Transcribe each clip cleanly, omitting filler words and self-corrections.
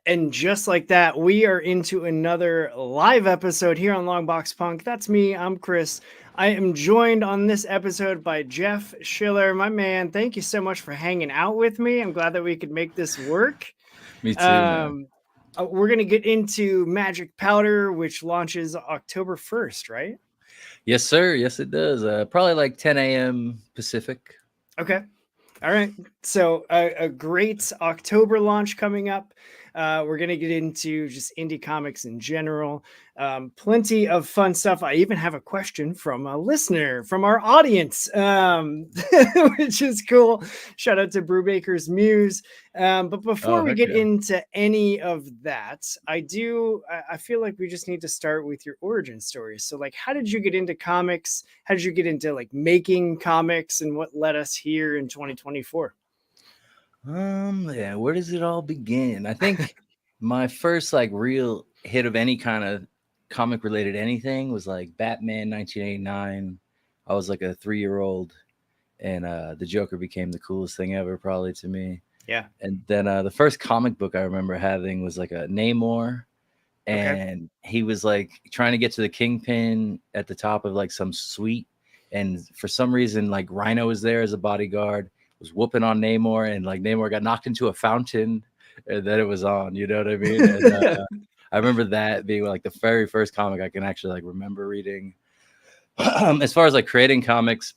And just like that, we are into another live episode here on Longbox Punk. That's me. I'm Chris. I am joined on this episode by Jeff Schiller. My man, thank you so much for hanging out with me. I'm glad that we could make this work. Me too, man. Um, we're going to get into Magic Powder, which launches October 1st, right? Yes, sir. Yes, it does. Probably like 10 a.m. Pacific. Okay. All right. So a great October launch coming up. We're going to get into just indie comics in general. Plenty of fun stuff. I even have a question from a listener from our audience, which is cool. Shout out to Brewbaker's Muse. But before we get into any of that, I feel like we just need to start with your origin story. So like, how did you get into comics? How did you get into like making comics, and what led us here in 2024? Yeah, where does it all begin? I think my first like real hit of any kind of comic related anything was like Batman 1989. I was like a 3-year-old, and the Joker became the coolest thing ever, probably to me. Yeah. And then the first comic book I remember having was like a Namor, and he was like trying to get to the Kingpin at the top of like some suite, and for some reason like Rhino was there as a bodyguard, was whooping on Namor, and like Namor got knocked into a fountain, and then it was on. You know what I mean? And, I remember that being like the very first comic I can actually like remember reading. As far as like creating comics,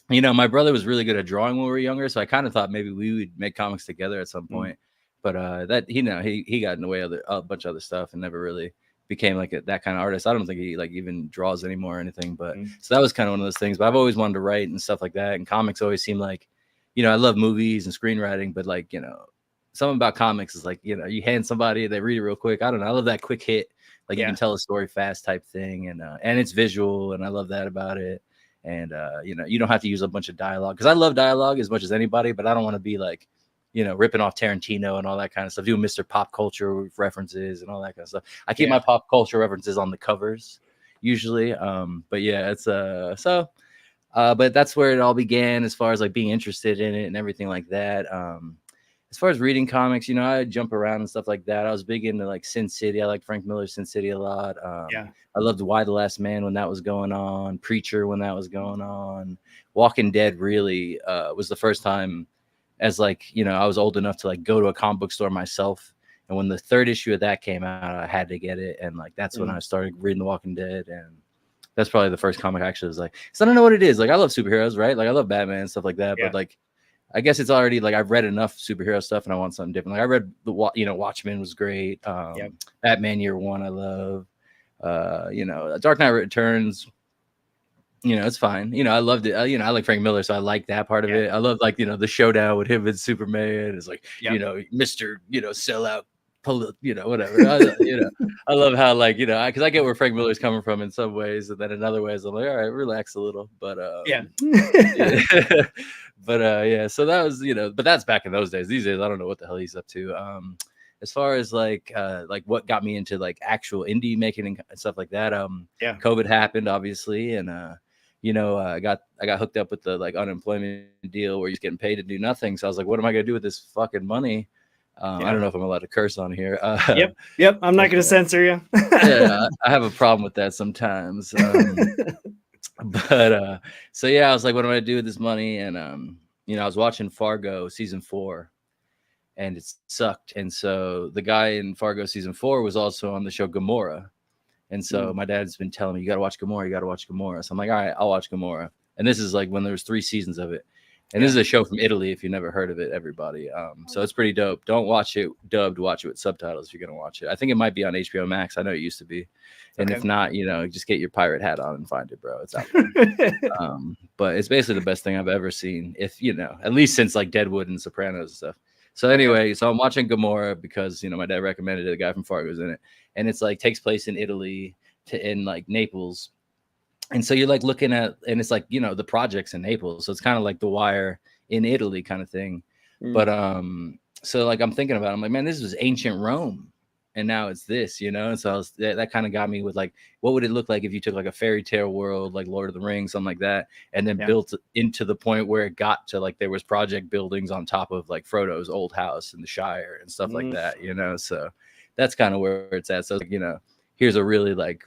you know, my brother was really good at drawing when we were younger, so I kind of thought maybe we would make comics together at some point. But that he got in the way of a bunch of other stuff and never really became like that kind of artist. I don't think he like even draws anymore or anything. But so that was kind of one of those things. But I've always wanted to write and stuff like that. And comics always seemed like, you know, I love movies and screenwriting, but like, you know, something about comics is like, you know, you hand somebody, they read it real quick. I don't know. I love that quick hit. Like you can tell a story fast type thing. And it's visual, and I love that about it. And, you know, you don't have to use a bunch of dialogue, because I love dialogue as much as anybody, but I don't want to be like, you know, ripping off Tarantino and all that kind of stuff, doing Mr. Pop Culture references and all that kind of stuff. I keep my pop culture references on the covers usually. But yeah, it's but that's where it all began as far as like being interested in it and everything like that. As far as reading comics, you know, I jump around and stuff like that. I was big into like Sin City. I like Frank Miller's Sin City a lot. I loved Why the Last Man when that was going on, Preacher when that was going on. Walking Dead really was the first time as like, you know, I was old enough to like go to a comic book store myself. And when the 3rd issue of that came out, I had to get it. And like, that's when I started reading The Walking Dead. And that's probably the first comic I actually was like, so I don't know what it is. Like, I love superheroes, right? Like I love Batman and stuff like that. But like, I guess it's already like I've read enough superhero stuff and I want something different. Like I read Watchmen was great. Batman Year One I love. You know, Dark Knight Returns. You know, it's fine. You know, I loved it. You know, I like Frank Miller, so I like that part of it. I love like, you know, the showdown with him and Superman. It's like, you know, Mr. You know, sellout, you know, whatever. You know, I love how like, you know, because I get where Frank Miller's coming from in some ways, and then in other ways I'm like, all right, relax a little. But but yeah, so that was, you know, but that's back in those days. These days I don't know what the hell he's up to. As far as like what got me into like actual indie making and stuff like that, COVID happened obviously, and you know, I got hooked up with the like unemployment deal where you're getting paid to do nothing. So I was like, what am I gonna do with this fucking money? I don't know if I'm allowed to curse on here. Yep. I'm not gonna censor you. Yeah, I have a problem with that sometimes. But so yeah, I was like, what am I gonna do with this money? And you know, I was watching Fargo season 4, and it sucked. And so the guy in Fargo season 4 was also on the show Gomorrah. And so my dad's been telling me, you got to watch Gomorrah. You got to watch Gomorrah. So I'm like, all right, I'll watch Gomorrah. And this is like when there was 3 seasons of it. And this is a show from Italy, if you've never heard of it, everybody. So it's pretty dope. Don't watch it dubbed. Watch it with subtitles if you're going to watch it. I think it might be on HBO Max. I know it used to be. And if not, you know, just get your pirate hat on and find it, bro. It's out there. But it's basically the best thing I've ever seen. If, you know, at least since like Deadwood and Sopranos and stuff. So anyway, so I'm watching Gomorrah because, you know, my dad recommended it. The guy from Fargo's in it. And it's like takes place in Italy in like Naples. And so you're like looking at, and it's like, you know, the projects in Naples. So it's kind of like The Wire in Italy kind of thing. But so like I'm thinking about it, I'm like, man, this was ancient Rome. and now it's this, you know. And so that kind of got me with like, what would it look like if you took like a fairy tale world like Lord of the Rings, something like that, and then built into the point where it got to like there was project buildings on top of like Frodo's old house in the Shire and stuff like that, you know. So that's kind of where it's at. So like, you know, here's a really like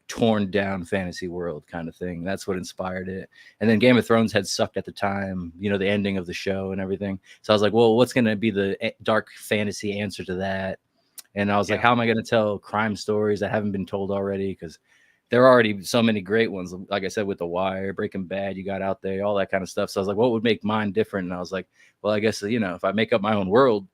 torn down fantasy world kind of thing. That's what inspired it. And then Game of Thrones had sucked at the time, you know, the ending of the show and everything. So I was like, well, what's going to be the dark fantasy answer to that? And I was like, how am I going to tell crime stories that haven't been told already? Because there are already so many great ones. Like I said, with The Wire, Breaking Bad, you got Out There, all that kind of stuff. So I was like, what would make mine different? And I was like, well, I guess, you know, if I make up my own world,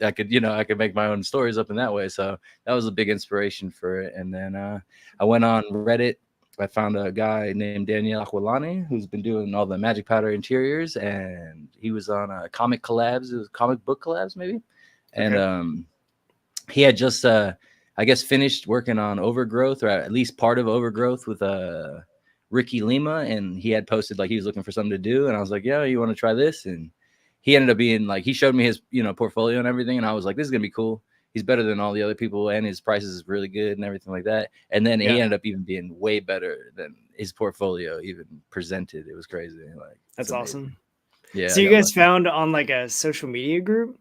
I could, you know, I could make my own stories up in that way. So that was a big inspiration for it. And then I went on Reddit. I found a guy named Daniel Aquilani who's been doing all the Magic Powder interiors, and he was on comic collabs. It was comic book collabs, maybe. And he had just, I guess, finished working on Overgrowth, or at least part of Overgrowth with Ricky Lima, and he had posted like he was looking for something to do, and I was like, yeah, you want to try this? And he ended up being like, he showed me his, you know, portfolio and everything, and I was like, this is gonna be cool. He's better than all the other people, and his prices is really good and everything like that. And then he ended up even being way better than his portfolio even presented. It was crazy. Like, that's awesome. Yeah. So you guys found on like a social media group?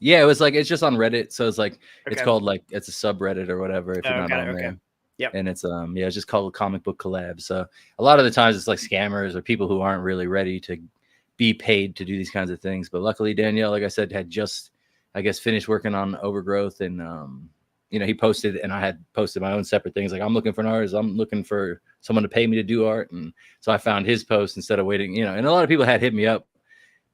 Yeah, it was like, it's just on Reddit. So it's like, it's called like, it's a subreddit or whatever if you're not on there. Yep. And it's it's just called Comic Book Collab. So a lot of the times it's like scammers or people who aren't really ready to be paid to do these kinds of things. But luckily Danielle, like I said, had just, I guess, finished working on Overgrowth, and you know, he posted, and I had posted my own separate things. Like, I'm looking for an artist. I'm looking for someone to pay me to do art. And so I found his post instead of waiting, you know, and a lot of people had hit me up,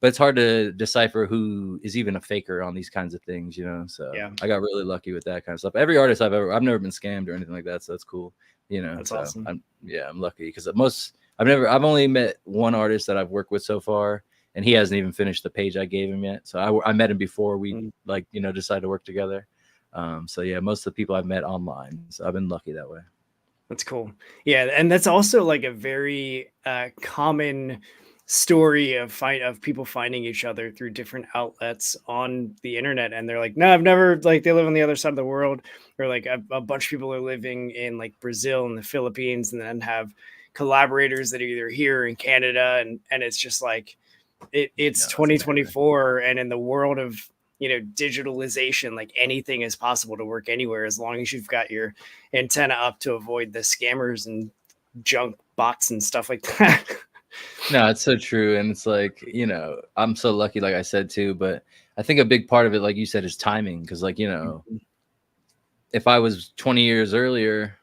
but it's hard to decipher who is even a faker on these kinds of things, you know? So I got really lucky with that kind of stuff. Every artist I've never been scammed or anything like that. So that's cool. You know, that's awesome. I'm lucky because I've only met one artist that I've worked with so far, and he hasn't even finished the page I gave him yet. So I met him before we like, you know, decided to work together. So yeah, most of the people I've met online. So I've been lucky that way. That's cool. Yeah. And that's also like a very common story of people finding each other through different outlets on the internet, and they're like, no, I've never, like, they live on the other side of the world, or like a bunch of people are living in like Brazil and the Philippines, and then have collaborators that are either here in Canada, and it's just like it's 2024, and in the world of, you know, digitalization, like anything is possible to work anywhere as long as you've got your antenna up to avoid the scammers and junk bots and stuff like that. No, it's so true. And it's like, you know, I'm so lucky, like I said too, but I think a big part of it, like you said, is timing. Because like, you know, if I was 20 years earlier,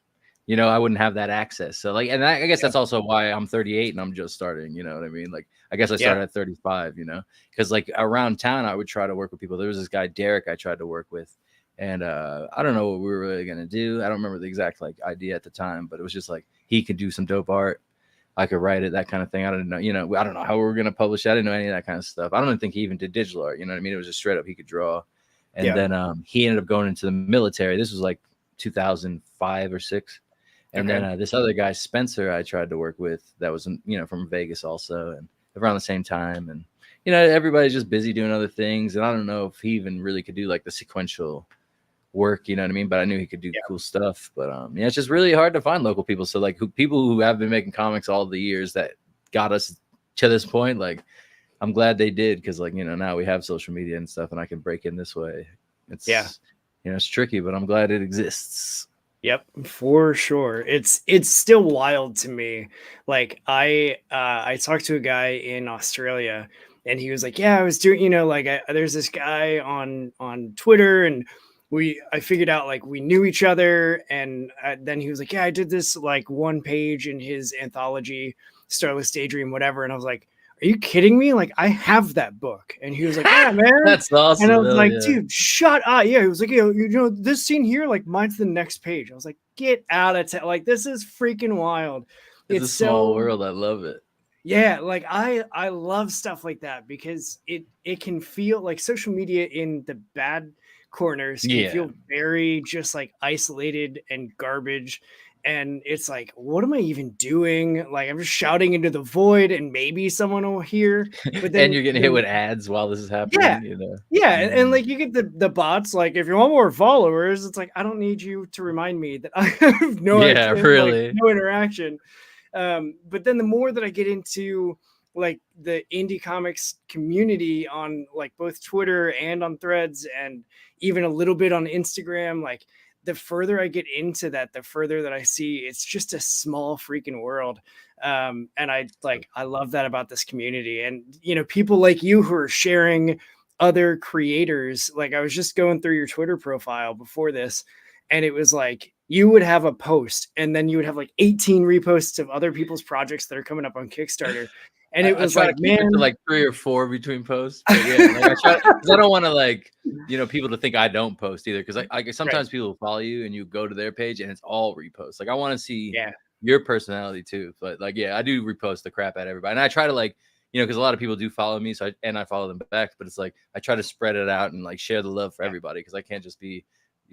you know, I wouldn't have that access. So like, and I guess that's also why I'm 38 and I'm just starting, you know what I mean? Like, I guess I started at 35, you know, because like around town, I would try to work with people. There was this guy, Derek, I tried to work with, and I don't know what we were really going to do. I don't remember the exact like idea at the time, but it was just like, he could do some dope art. I could write it, that kind of thing. I don't know, you know, I don't know how we were going to publish it. I didn't know any of that kind of stuff. I don't even think he even did digital art. You know what I mean? It was just straight up, he could draw. And then he ended up going into the military. This was like 2005 or 6. And then this other guy, Spencer, I tried to work with, that was, you know, from Vegas also, and around the same time. And, you know, everybody's just busy doing other things. And I don't know if he even really could do like the sequential work, you know what I mean? But I knew he could do cool stuff. But yeah, it's just really hard to find local people. So like people who have been making comics all the years that got us to this point, like, I'm glad they did, because like, you know, now we have social media and stuff, and I can break in this way. It's you know, it's tricky, but I'm glad it exists. Yep, for sure. It's still wild to me. Like I talked to a guy in Australia, and he was like, yeah, I was doing, you know, like there's this guy on Twitter, and I figured out like we knew each other, and then he was like, yeah, I did this like one page in his anthology, Starless Daydream, whatever, and I was like, are you kidding me? Like, I have that book. And he was like, yeah, man. That's awesome. And I was like, dude, shut up. Yeah, he was like, you know, this scene here, like, mine's the next page. I was like, get out of town. Like, this is freaking wild. It's a small world. I love it. Yeah, like I love stuff like that, because it can feel like social media in the bad corners can feel very just like isolated and garbage. and it's like, what am I even doing? Like, I'm just shouting into the void, and maybe someone will hear. But And then, you're getting hit with ads while this is yeah, happening, you know? yeah, and Mhm. like you get the bots. Like, if you want more followers, it's like I don't need you to remind me that I have no Yeah, idea, like really. no interaction. But then the more that I get into like the indie comics community on like both Twitter and on Threads and even a little bit on Instagram, like the further I get into that, the further that I see it's just a small freaking world. And I love that about this community. And people like you who are sharing other creators. Like, I was just going through your Twitter profile before this, and it was like you would have a post and then you would have like 18 reposts of other people's projects that are coming up on Kickstarter. And it I was try like, to keep it to man, like 3 or 4 between posts, but yeah, like I try because I don't wanna like, people to think I don't post either. Because like right. sometimes people follow you and you go to their page and it's all reposts. Like I wanna see Yeah. your personality too, but like, yeah, I do repost the crap at everybody, and I try to like, because a lot of people do follow me, so I follow them back, but it's like I try to spread it out and like share the love for Yeah. everybody because I can't just be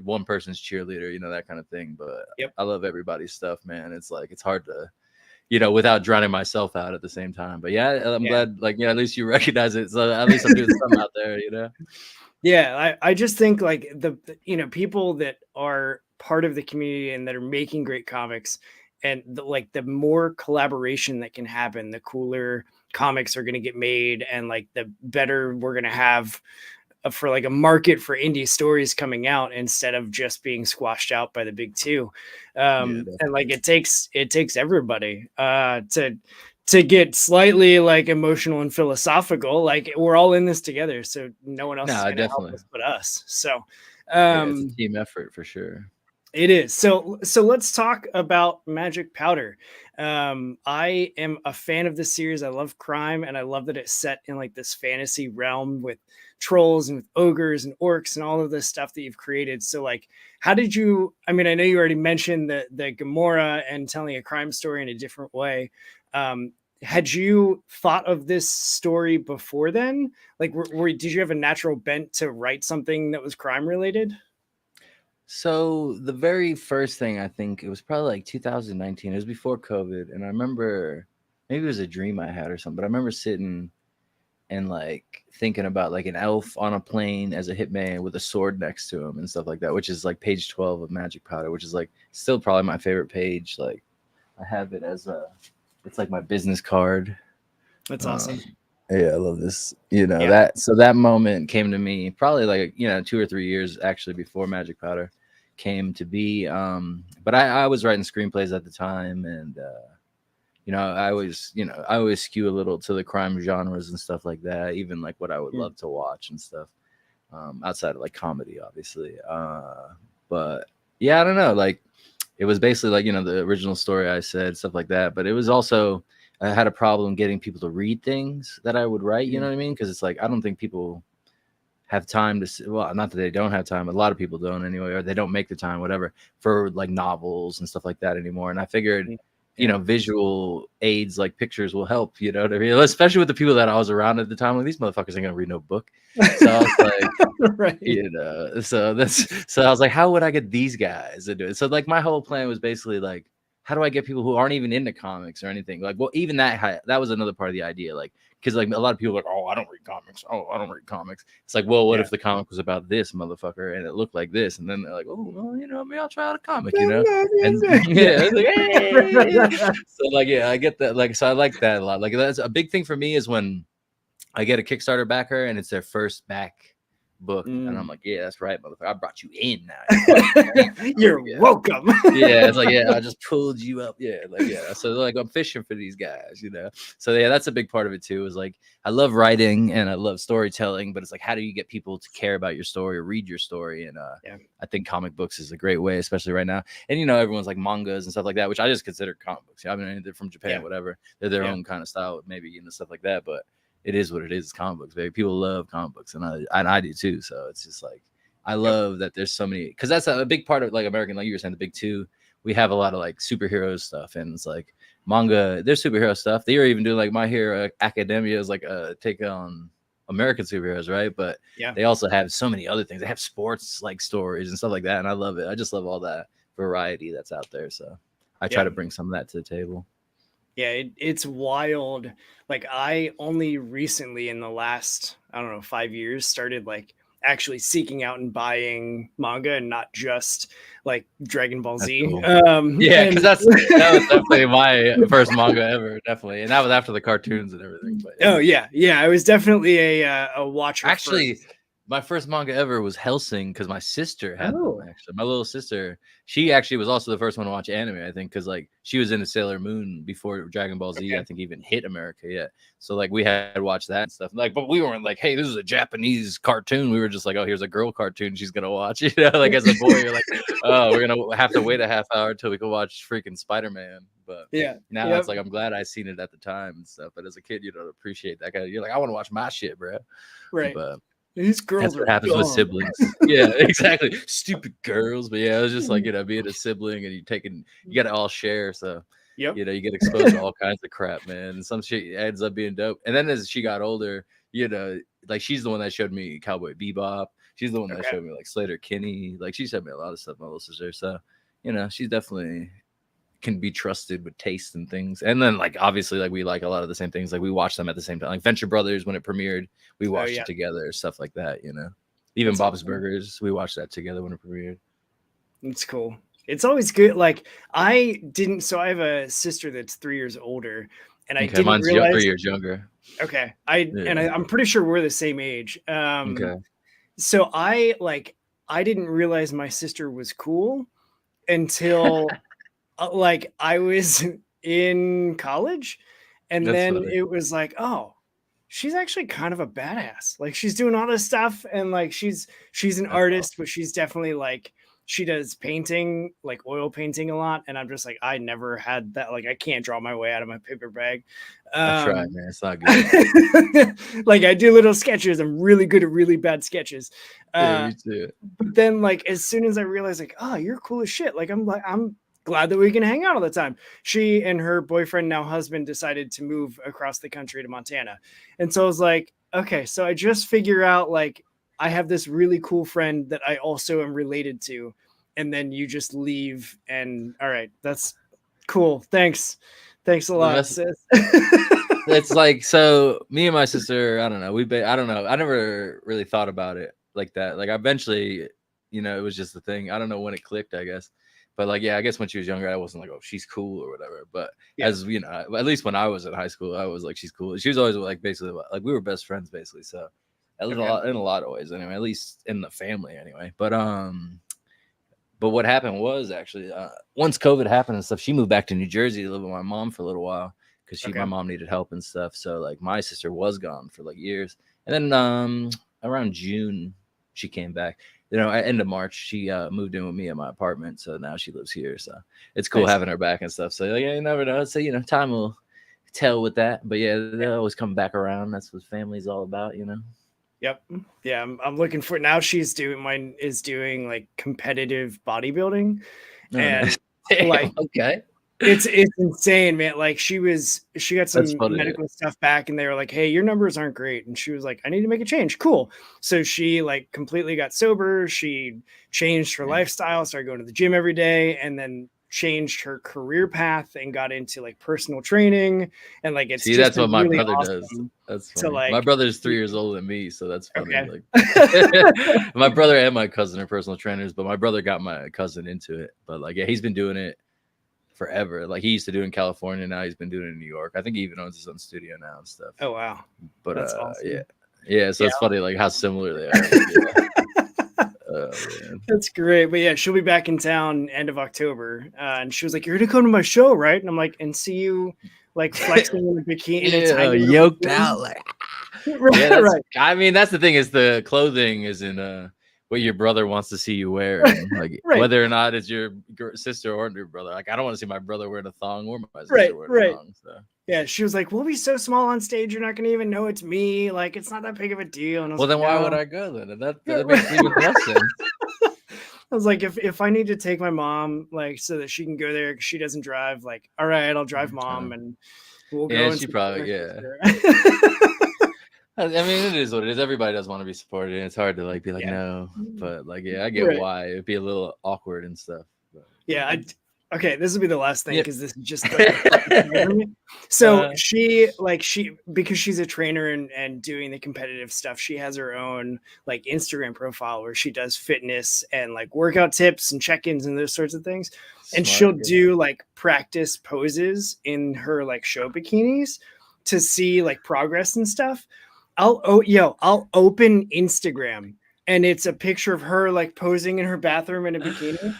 one person's cheerleader, that kind of thing. But Yep. I love everybody's stuff, man. It's like it's hard to without drowning myself out at the same time. But yeah, I'm Yeah. glad, like, at least you recognize it. So at least I'm doing something out there. Yeah, I just think like people that are part of the community and that are making great comics, and the more collaboration that can happen, the cooler comics are going to get made, and like the better we're going to have for like a market for indie stories coming out instead of just being squashed out by the big two. Yeah, And like it takes everybody to get slightly like emotional and philosophical. Like, we're all in this together, so no one else is no, going to help definitely. us but us. So Yeah, it's a um team effort for sure. it is. So let's talk about Magic Powder. I am a fan of this series. I love crime, and I love that it's set in like this fantasy realm with trolls and with ogres and orcs and all of this stuff that you've created. So like, how did you? I mean, I know you already mentioned the Gamora and telling a crime story in a different way. Um, had you thought of this story before then? Like, did you have a natural bent to write something that was crime related? So the very first thing, I think it was probably like 2019. It was before COVID, and I remember maybe it was a dream I had or something. But I remember sitting and like thinking about like an elf on a plane as a hitman with a sword next to him and stuff like that, which is like page 12 of Magic Powder, which is like still probably my favorite page. Like I have it as it's like my business card. That's awesome. Um, yeah, I love this. Yeah. That so that moment came to me probably like 2 or 3 years actually before Magic Powder came to be. But I was writing screenplays at the time, and I always skew a little to the crime genres and stuff like that. Even like what I would Mm. love to watch and stuff, outside of like comedy, obviously. But yeah, I don't know. Like it was basically like the original story I said, stuff like that. But it was also I had a problem getting people to read things that I would write. You know Mm. what I mean? Because it's like I don't think people have time to well, not that they don't have time, a lot of people don't anyway, or they don't make the time, whatever, for like novels and stuff like that anymore. And I figured, Mm. Yeah. visual aids like pictures will help. You know what I mean? Especially with the people that I was around at the time. Like these motherfuckers ain't gonna read no book. So I was like, Right. so I was like, how would I get these guys to do it? So like my whole plan was basically like, how do I get people who aren't even into comics or anything? Like, well, even that was another part of the idea. Like, because like a lot of people are like, oh, I don't read comics. Oh, I don't read comics. It's like, well, what Yeah. if the comic was about this motherfucker and it looked like this? And then they're like, oh, well, maybe I'll try out a comic, And Yeah. yeah, it's like, hey. So like, yeah, I get that. Like, so I like that a lot. Like, that's a big thing for me is when I get a Kickstarter backer and it's their first back book, and I'm Mm. like, yeah, that's right, motherfucker. I brought you in now. You fucking man. You're Yeah. welcome. Yeah, it's like, yeah, I just pulled you up. Yeah, like, yeah. So like I'm fishing for these guys. So yeah, that's a big part of it too. Is like I love writing and I love storytelling, but it's like how do you get people to care about your story or read your story? And Yeah. I think comic books is a great way, especially right now. And everyone's like mangas and stuff like that, which I just consider comic books. I mean, they're from Japan, Yeah. whatever. They're their Yeah. own kind of style, maybe stuff like that. But it is what it is. It's comic books, baby. People love comic books, and I do too. So it's just like I Yep. love that there's so many, because that's a big part of like American, like you were saying, the big two. We have a lot of like superhero stuff, and it's like manga. There's superhero stuff. They are even doing like My Hero Academia is like a take on American superheroes, right? But Yeah. they also have so many other things. They have sports like stories and stuff like that, and I love it. I just love all that variety that's out there. So I try to bring some of that to the table. Yeah, it's wild. Like I only recently in the last, I don't know, 5 years started like actually seeking out and buying manga and not just like Dragon Ball That's Z. cool. Yeah, because And that was definitely my first manga ever, definitely, and that was after the cartoons and everything. But oh yeah, I was definitely a watcher actually, first. my first manga ever was Hellsing because my sister had them. Oh, Actually, my little sister, she actually was also the first one to watch anime. I think because like she was into Sailor Moon before Dragon Ball Z. okay. I think even hit America yet. So like we had watched that and stuff. Like, but we weren't like, hey, this is a Japanese cartoon. We were just like, oh, here's a girl cartoon she's gonna watch. You know, like as a boy, you're like, oh, we're gonna have to wait a half hour until we can watch freaking Spider-Man. But Yeah. now it's like I'm glad I seen it at the time and stuff. But as a kid, you don't appreciate that kind of. You're like, I want to watch my shit, bro. Right. But these girls that's are what happens dumb. with siblings. Yeah, exactly. Stupid girls. But yeah, it was just like, being a sibling and you got to all share. So, Yep. you get exposed to all kinds of crap, man. And some shit ends up being dope. And then as she got older, like she's the one that showed me Cowboy Bebop. She's the one that showed me like Slater Kinney. Like she showed me a lot of stuff, my little sister. So, she's definitely can be trusted with taste and things. And then like obviously like we like a lot of the same things. Like we watched them at the same time. Like Venture Brothers when it premiered, we watched it together, stuff like that, Even That's Bob's awesome. Burgers, we watched that together when it premiered. It's cool. It's always good. Like I have a sister that's 3 years older, and I didn't mine's realize 3 years younger. Okay. I'm pretty sure we're the same age. Okay. So I didn't realize my sister was cool until like I was in college, and That's then funny. It was like, oh, she's actually kind of a badass. Like she's doing all this stuff, and like she's an artist, but she's definitely like she does painting, like oil painting a lot, and I'm just like, I never had that. Like I can't draw my way out of my paper bag. I tried, man. It's not good. Like I do little sketches. I'm really good at really bad sketches. Yeah, me too. But then like as soon as I realized like, oh, you're cool as shit. Like I'm glad that we can hang out all the time. She and her boyfriend, now husband, decided to move across the country to Montana. And so I was like, okay, so I just figure out like I have this really cool friend that I also am related to. And then you just leave and all right, that's cool. Thanks a lot, sis. It's like, so me and my sister, I don't know. I don't know. I never really thought about it like that. Like eventually, it was just the thing. I don't know when it clicked, I guess. But like, yeah, I guess when she was younger, I wasn't like, oh, she's cool or whatever. But as at least when I was in high school, I was like, she's cool. She was always like, basically, like we were best friends, basically. So in a lot of ways, anyway, at least in the family, anyway. But what happened was actually once COVID happened and stuff, she moved back to New Jersey to live with my mom for a little while because my mom needed help and stuff. So like my sister was gone for like years, and then around June she came back. At end of March, she moved in with me at my apartment. So now she lives here. So it's cool having her back and stuff. So yeah, you never know. So, time will tell with that. But yeah, they'll always come back around. That's what family's all about, Yep. Yeah. I'm looking for now. She's doing like competitive bodybuilding. And like, okay. It's insane, man. Like she got some medical stuff back and they were like, hey, your numbers aren't great. And she was like, I need to make a change. Cool. So she like completely got sober. She changed her lifestyle, started going to the gym every day, and then changed her career path and got into like personal training. And like, it's just that's what my really brother awesome. does. That's funny. So, like, my brother's 3 years older than me. So that's funny. Okay. Like my brother and my cousin are personal trainers, but my brother got my cousin into it. But like, yeah, he's been doing it forever. Like he used to do it in California, now he's been doing it in New York. I think he even owns his own studio now and stuff. Oh wow. But that's awesome. Yeah, so it's funny like how similar they are. Oh, man. That's great. But yeah, she'll be back in town end of October, and she was like, you're gonna come to my show, right? And I'm like, and see you like flexing in a bikini, yoked out like right. I mean, that's the thing, is the clothing isn't what your brother wants to see you wear, like whether or not it's your sister or your brother. Like I don't want to see my brother wearing a thong or my sister wearing a thong. So yeah, she was like, we'll be so small on stage, you're not gonna even know it's me. Like it's not that big of a deal. And I was well, then why would I go then? That makes even less sense. I was like, if I need to take my mom, like so that she can go there because she doesn't drive, like all right, I'll drive mom and we'll go. Yeah, she probably I mean, it is what it is. Everybody does want to be supported, and it's hard to like be like no, but like I get why it'd be a little awkward and stuff. But. Yeah, Okay, this will be the last thing Yep. because this is just like so because she's a trainer and doing the competitive stuff, she has her own like Instagram profile where she does fitness and like workout tips and check-ins and those sorts of things. And she'll Smart. do like practice poses in her like show bikinis to see like progress and stuff. I'll open Instagram and it's a picture of her like posing in her bathroom in a bikini.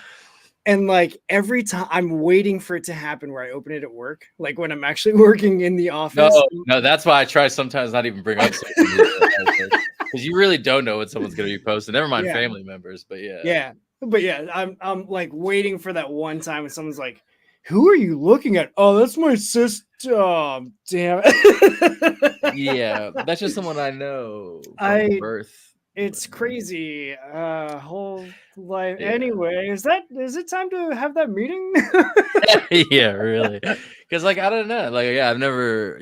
And like every time I'm waiting for it to happen where I open it at work, like when I'm actually working in the office. No, that's why I try sometimes not even bring up social media because you really don't know what someone's gonna be posting. Never mind family members, but yeah. But yeah, I'm like waiting for that one time when someone's like, "Who are you looking at?" Oh, that's my sister. Oh, damn it. Yeah, that's just someone I know from birth. It's crazy. Whole life. Yeah. Anyway, is it time to have that meeting? Yeah, really. Because like I don't know. Like I've never,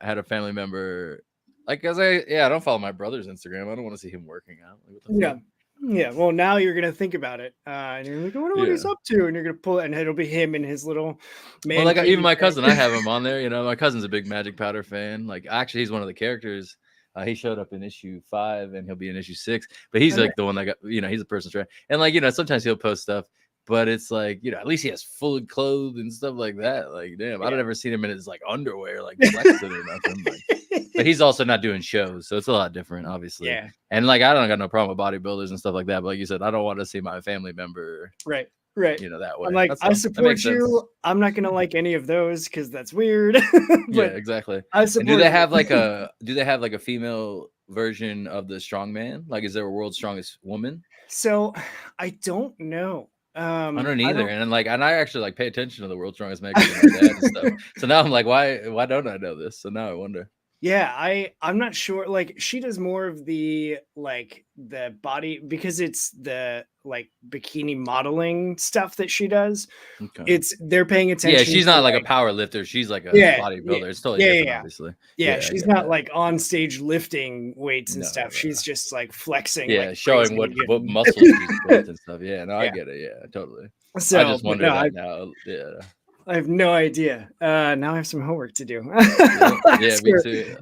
had a family member because I don't follow my brother's Instagram. I don't want to see him working out. Like, what the fuck? Yeah. Well, now you're gonna think about it, and you're like, I wonder what he's up to, and you're gonna pull it, and it'll be him and his little man. Well, like even my cousin, I have him on there. My cousin's a big Magic Powder fan. Like actually, he's one of the characters. He showed up in issue 5, and he'll be in issue 6. But he's like the one that got, he's a person's friend. And like sometimes he'll post stuff, but it's like at least he has fully clothed and stuff like that. Like damn, I've never seen him in his like underwear, like flexing or nothing. But he's also not doing shows, so it's a lot different, obviously. Yeah. And like I don't got no problem with bodybuilders and stuff like that. But like you said, I don't want to see my family member. Right. That way. I'm like, I support you. I'm not gonna like any of those because that's weird. Yeah, exactly. I support. And do they have like a female version of the strongman? Like, is there a world's strongest woman? So, I don't know. I don't either. And I actually like pay attention to the world's strongest man because of my dad and stuff. So now I'm like, why don't I know this? So now I wonder. Yeah, I'm not sure. Like she does more of the body because it's the like bikini modeling stuff that she does. Okay. They're paying attention. Yeah, she's not like a power lifter. She's like a bodybuilder. It's totally different, obviously. Yeah, she's not like on stage lifting weights and stuff. She's just like flexing. Yeah, showing what muscles she's built and stuff. Yeah, no, I get it. Yeah, totally. So I just wonder that now. Yeah. I have no idea. Now I have some homework to do. Yeah, me too.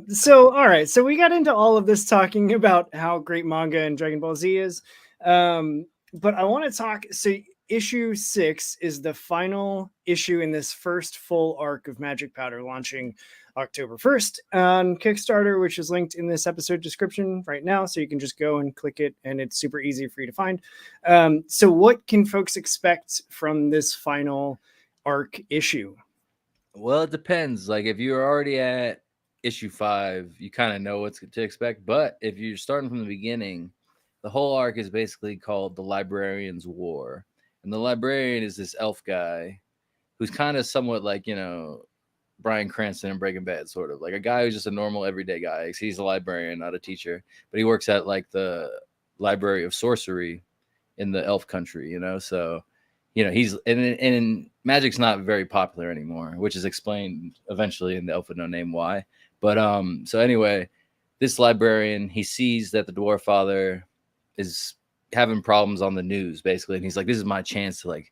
So all right, so we got into all of this talking about how great manga and Dragon Ball Z is, but I want to talk. So issue 6 is the final issue in this first full arc of Magic Powder, launching October 1st on Kickstarter, which is linked in this episode description right now. So you can just go and click it and it's super easy for you to find. So what can folks expect from this final arc issue? Well, it depends. Like if you're already at issue 5, you kind of know what to expect. But if you're starting from the beginning, the whole arc is basically called The Librarian's War. And the librarian is this elf guy who's kind of somewhat like, Bryan Cranston in Breaking Bad, sort of like a guy who's just a normal everyday guy. He's a librarian, not a teacher, but he works at like the Library of Sorcery in the elf country, so he's and magic's not very popular anymore, which is explained eventually in the Elf with No Name why. But so anyway, this librarian, he sees that the Dwarf Father is having problems on the news basically, and he's like, this is my chance to like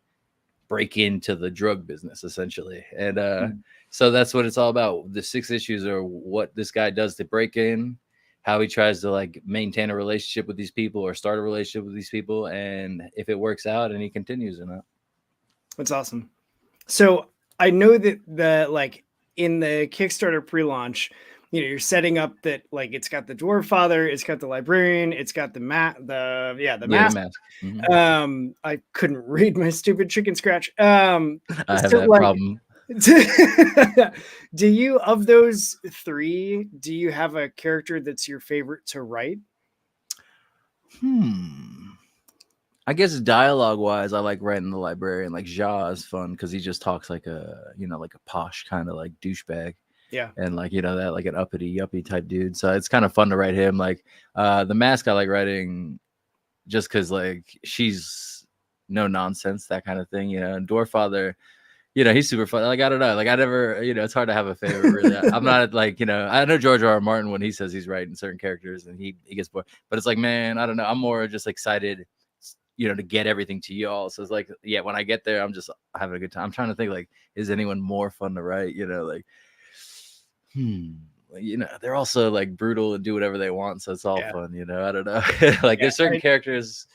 break into the drug business essentially. And so that's what it's all about. The 6 issues are what this guy does to break in, how he tries to like maintain a relationship with these people or start a relationship with these people, and if it works out and he continues or not. That's awesome. So I know that like in the Kickstarter pre-launch, you're setting up that like it's got the Dwarf Father, it's got the librarian, it's got the mask. Mm-hmm. I couldn't read my stupid chicken scratch. I have that problem. Do you, of those 3, do you have a character that's your favorite to write? I guess dialogue wise, I like writing the librarian. Like Ja is fun because he just talks like a like a posh kind of like douchebag. Yeah. And like that like an uppity yuppie type dude. So it's kind of fun to write him. Like the mask I like writing just because like she's no nonsense, that kind of thing. And Dwarf Father, he's super fun. Like I don't know. Like I never, it's hard to have a favorite really. I'm not like, I know George R.R. Martin when he says he's writing certain characters and he gets bored. But it's like, man, I don't know. I'm more just excited. to get everything to y'all. So it's like, yeah, when I get there, I'm just having a good time. I'm trying to think, like, is anyone more fun to write? Like, they're also like brutal and do whatever they want, so it's all fun. I don't know. Like, there's certain characters.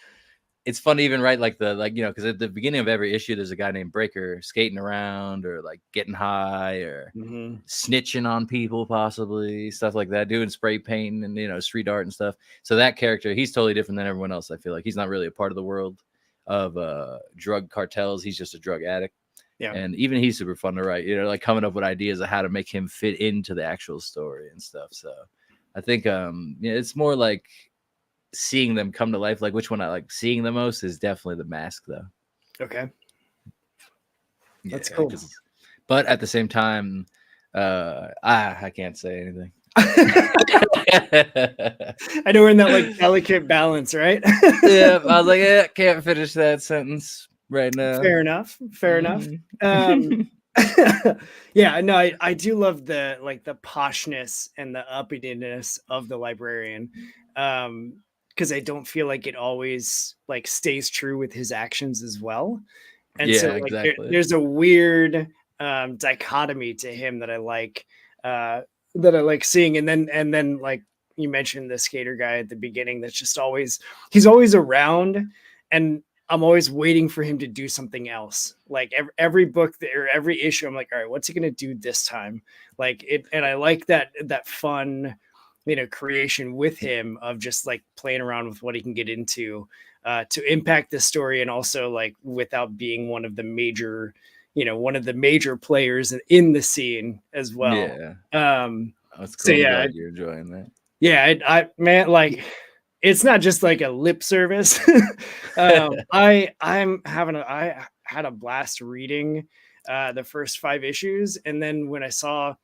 It's fun to even write like because at the beginning of every issue, there's a guy named Breaker skating around or like getting high or snitching on people, possibly stuff like that, doing spray painting and street art and stuff. So that character, he's totally different than everyone else. I feel like he's not really a part of the world of drug cartels. He's just a drug addict. Yeah. And even he's super fun to write, like coming up with ideas of how to make him fit into the actual story and stuff. So I think it's more like seeing them come to life. Like, which one I like seeing the most is definitely the Mask, though. Okay. That's yeah, cool. But at the same time, I can't say anything. I know we're in that like delicate balance, right? Yeah, I was like, can't finish that sentence right now. Fair enough. Yeah, no, I do love the poshness and the uppityness of the librarian, because I don't feel like it always like stays true with his actions as well. And so like exactly. There's a weird dichotomy to him that I like seeing. And then like you mentioned the skater guy at the beginning, that's just he's always around, and I'm always waiting for him to do something else. Like every book or every issue, I'm like, all right, what's he going to do this time? Like it. And I like that fun, creation with him of just like playing around with what he can get into to impact the story. And also like without being one of the major players in the scene as well. Yeah. That's cool. So yeah, you're enjoying that. Yeah. I man, like, it's not just like a lip service. I had a blast reading the first 5 issues. And then when I saw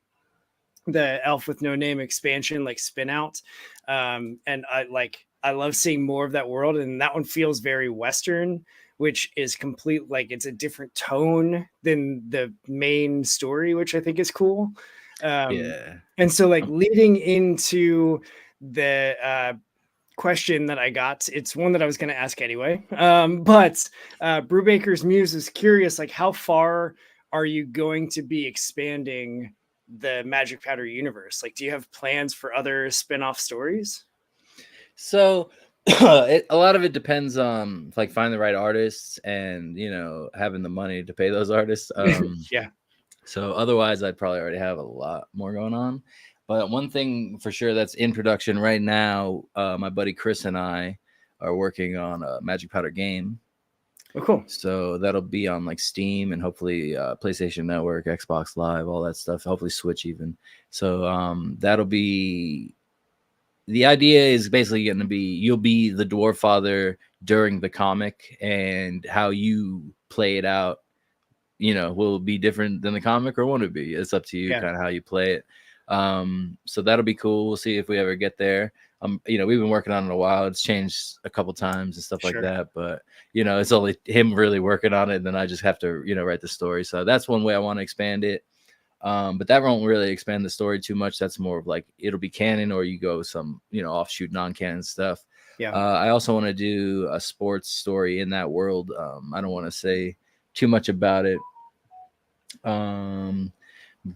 the Elf with No Name expansion like spin out, and I love seeing more of that world. And that one feels very Western, which is complete, like it's a different tone than the main story, which I think is cool. Yeah. And so like leading into the question that I got, it's one that I was going to ask anyway. But Brubaker's Muse is curious, like how far are you going to be expanding the Magic Powder universe? Like, do you have plans for other spin-off stories? So a lot of it depends on like finding the right artists and having the money to pay those artists. Yeah. So otherwise I'd probably already have a lot more going on. But one thing for sure that's in production right now, my buddy Chris and I are working on a Magic Powder game. Oh, cool. So that'll be on like Steam and hopefully PlayStation Network, Xbox Live, all that stuff. Hopefully Switch even. So that'll be... The idea is basically going to be you'll be the Dwarf Father during the comic, and how you play it out, will be different than the comic or won't it be? It's up to you, kind of how you play it. So that'll be cool. We'll see if we ever get there. We've been working on it a while. It's changed a couple times and stuff like that, but it's only him really working on it. And then I just have to, write the story. So that's one way I want to expand it. But that won't really expand the story too much. That's more of like, it'll be canon, or you go some, offshoot non-canon stuff. Yeah. I also want to do a sports story in that world. I don't want to say too much about it.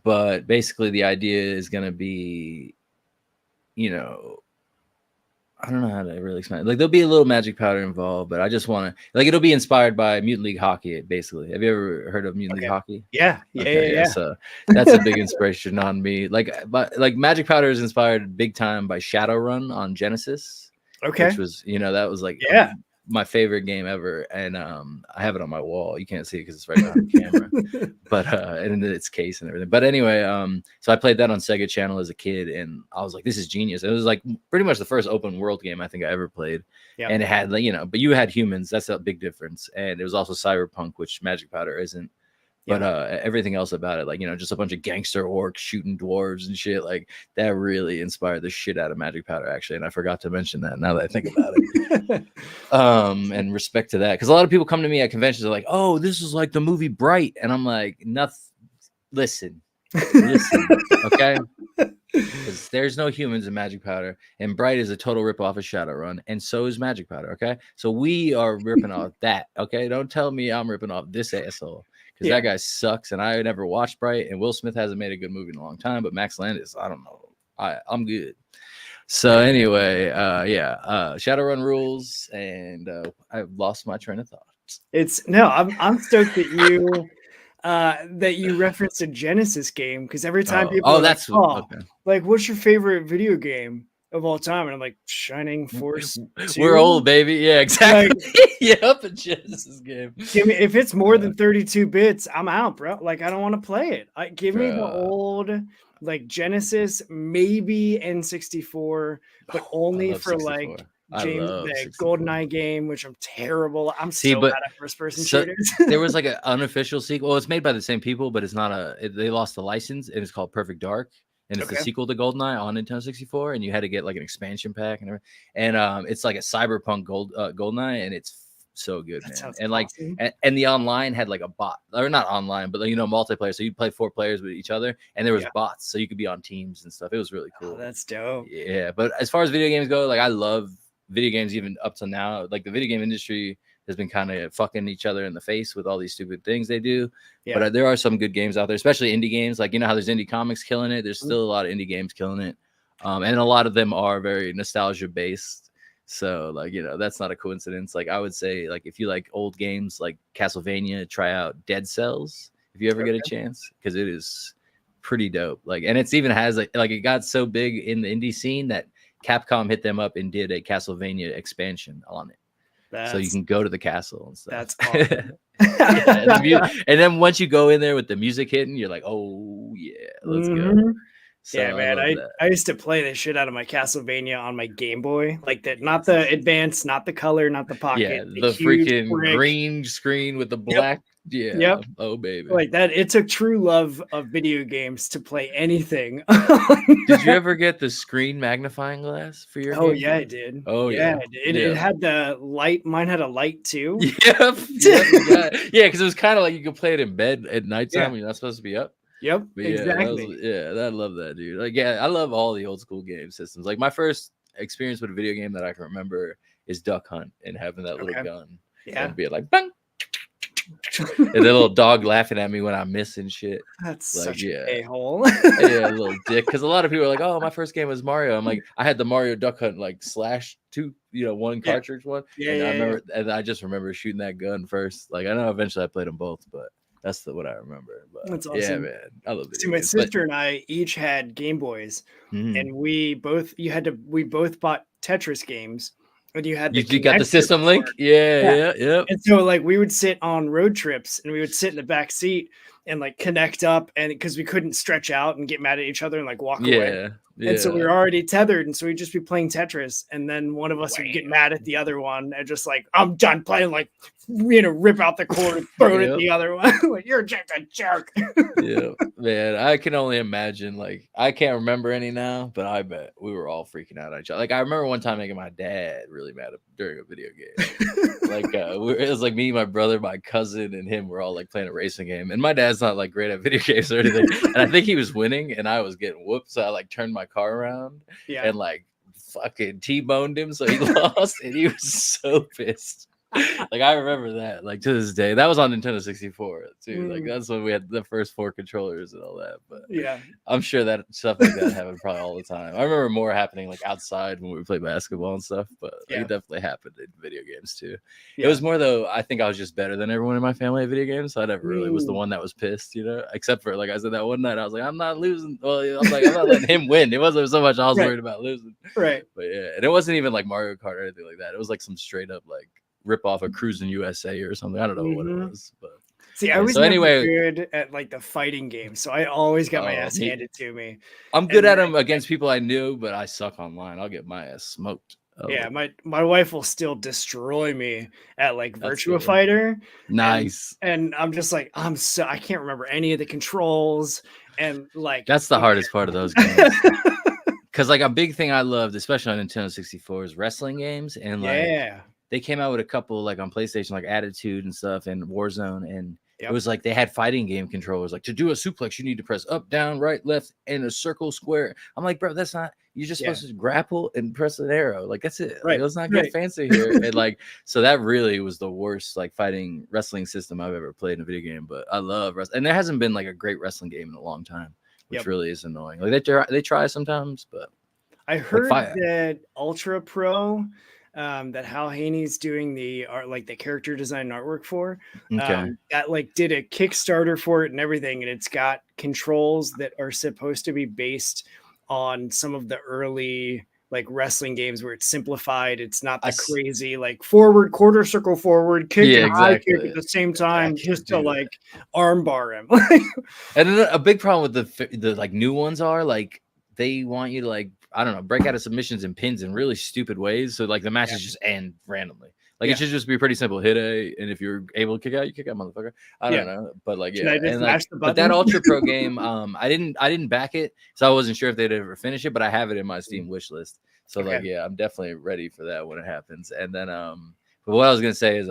But basically the idea is going to be, I don't know how to really explain it. Like, there'll be a little Magic Powder involved, but I just want to, like, it'll be inspired by Mutant League Hockey, basically. Have you ever heard of Mutant League Hockey? Yeah. Yeah. So that's a big inspiration on me. Like Magic Powder is inspired big time by Shadowrun on Genesis. Okay. Which was, that was like my favorite game ever. And I have it on my wall. You can't see it because it's right behind the camera. But and its case and everything. But anyway, so I played that on Sega Channel as a kid, and I was like, this is genius. It was like pretty much the first open world game I think I ever played. Yeah. And it had, but you had humans. That's a big difference. And it was also cyberpunk, which Magic Powder isn't. But everything else about it, like, just a bunch of gangster orcs shooting dwarves and shit, like that really inspired the shit out of Magic Powder, actually. And I forgot to mention that now that I think about it. And respect to that, because a lot of people come to me at conventions, are like, oh, this is like the movie Bright. And I'm like, nothing. Listen, okay. because there's no humans in Magic Powder, and Bright is a total ripoff of Shadowrun, and so is Magic Powder. Okay, so we are ripping off that. Okay, don't tell me I'm ripping off this asshole because Yeah. that guy sucks, and I never watched Bright, and Will Smith hasn't made a good movie in a long time, but Max Landis, I don't know, I'm good. So anyway, Shadowrun rules, and I've lost my train of thought. I'm stoked that you referenced a Genesis game, because every time people are like, That's "Oh, okay. like what's your favorite video game of all time?" and I'm like, "Shining Force 2." We're old, baby. Yeah, exactly. Like, Yep, a Genesis game. give me, if it's more than 32 bits, I'm out, bro. Like, I don't want to play it. Give me the old, like, Genesis, maybe N64, but I only love for 64. like I James love the 64. GoldenEye game, which I'm terrible. I'm See, so but bad at first person so shooters. there was like an unofficial sequel. Well, it's made by the same people, but it's not they lost the license, and it's called Perfect Dark, and it's the Okay. sequel to GoldenEye on Nintendo 64, and you had to get like an expansion pack and everything. And it's like a cyberpunk GoldenEye, and it's so good, That man. sounds And like, awesome. and the online had like a bot, or not online, but like, multiplayer. So you'd play 4 players with each other, and there was Yeah. bots, so you could be on teams and stuff. It was really Oh, cool. that's dope. Yeah, but as far as video games go, like I love video games even up to now. Like the video game industry has been kind of fucking each other in the face with all these stupid things they do. Yeah. But there are some good games out there, especially indie games. Like, you know how there's indie comics killing it. There's Mhm. still a lot of indie games killing it, and a lot of them are very nostalgia based. So like, that's not a coincidence. Like I would say, like if you like old games like Castlevania, try out Dead Cells if you ever get a chance, because it is pretty dope. Like, and it's even has like it got so big in the indie scene that Capcom hit them up and did a Castlevania expansion on it. So you can go to the castle and stuff. That's awesome. And then once you go in there with the music hitting, you're like, oh yeah, let's go. So yeah, man. I used to play the shit out of my Castlevania on my Game Boy, like that, not the advanced, not the color, not the pocket, the huge freaking brick. green screen with the black. Yep. Yeah. Oh baby. Like that. It took true love of video games to play anything. Did you ever get the screen magnifying glass for your game? Oh yeah, I did. Oh yeah. It had the light. Mine had a light too. Yep. Yeah, because it was kind of like you could play it in bed at nighttime when you're not supposed to be up. Yep, But exactly. I love that, dude. Like, yeah, I love all the old school game systems. Like, my first experience with a video game that I can remember is Duck Hunt and having that little gun. Yeah. And being like, bang! And the little dog laughing at me when I miss and shit. That's like, such an a-hole. Yeah, a little dick. Because a lot of people are like, oh, my first game was Mario. I'm like, I had the Mario Duck Hunt, like, /2, one cartridge one. And I remember, and I just remember shooting that gun first. Like, I know eventually I played them both, but that's what I remember. But that's awesome. Yeah, man. I love it. See, my sister and I each had Game Boys, and we both bought Tetris games, and you had you got the system link. Yeah. And so like we would sit on road trips and we would sit in the back seat and like connect up, and because we couldn't stretch out and get mad at each other and like walk away. And so we were already tethered, and so we'd just be playing Tetris, and then one of us would get mad at the other one and just like, I'm done playing, like, rip out the cord and throw it at the other one. Like, you're just a jerk. Yeah, man, I can only imagine. Like, I can't remember any now, but I bet we were all freaking out at each other. Like, I remember one time making my dad really mad during a video game. Like, it was like me, my brother, my cousin, and him were all like playing a racing game, and my dad's not like great at video games or anything. And I think he was winning, and I was getting whooped, so I like turned my car around and like fucking T-boned him, so he lost, and he was so pissed. Like, I remember that, like, to this day. That was on Nintendo 64 too. Like, that's when we had the first 4 controllers and all that. But I'm sure that stuff like that happened probably all the time. I remember more happening like outside when we played basketball and stuff, but it definitely happened in video games too. It was more though, I think I was just better than everyone in my family at video games, so I never really was the one that was pissed, except for, like I said, that one night I was like, I'm not losing. Well, I'm like, I'm not letting him win. It wasn't so much I was worried about losing. Right. But yeah, and it wasn't even like Mario Kart or anything like that. It was like some straight up like rip off of Cruising USA or something. I don't know what it was, but see, I was never good at like the fighting game, so I always got my ass handed to me. I'm good at them against people I knew, but I suck online. I'll get my ass smoked. Yeah, my wife will still destroy me at like Virtua Fighter. Nice. And I'm just like, I can't remember any of the controls, and like that's the hardest part of those games. Because like a big thing I loved, especially on Nintendo 64, is wrestling games, and like they came out with a couple like on PlayStation, like Attitude and stuff, and Warzone, and It was like they had fighting game controllers. Like to do a suplex, you need to press up, down, right, left, and a circle, square. I'm like, bro, that's not. You're just supposed to grapple and press an arrow. Like that's it. Like, let's not get fancy here. And like, so that really was the worst like fighting wrestling system I've ever played in a video game. But I love wrestling, and there hasn't been like a great wrestling game in a long time, which really is annoying. Like they try sometimes, but I heard that Ultra Pro, that Hal Haney's doing the art, like the character design artwork for, that like did a Kickstarter for it and everything, and it's got controls that are supposed to be based on some of the early like wrestling games where it's simplified. It's not the crazy like forward, quarter circle forward, kick and high kick at the same time just to like arm bar him. And then a big problem with the like new ones are like they want you to like, I don't know, break out of submissions and pins in really stupid ways. So like the matches just end randomly. Like it should just be pretty simple. Hit A, and if you're able to kick out, you kick out, motherfucker. I don't know, but like and like, but that Ultra Pro game, I didn't back it, so I wasn't sure if they'd ever finish it, but I have it in my Steam wish list. So like I'm definitely ready for that when it happens. And then but what I was gonna say is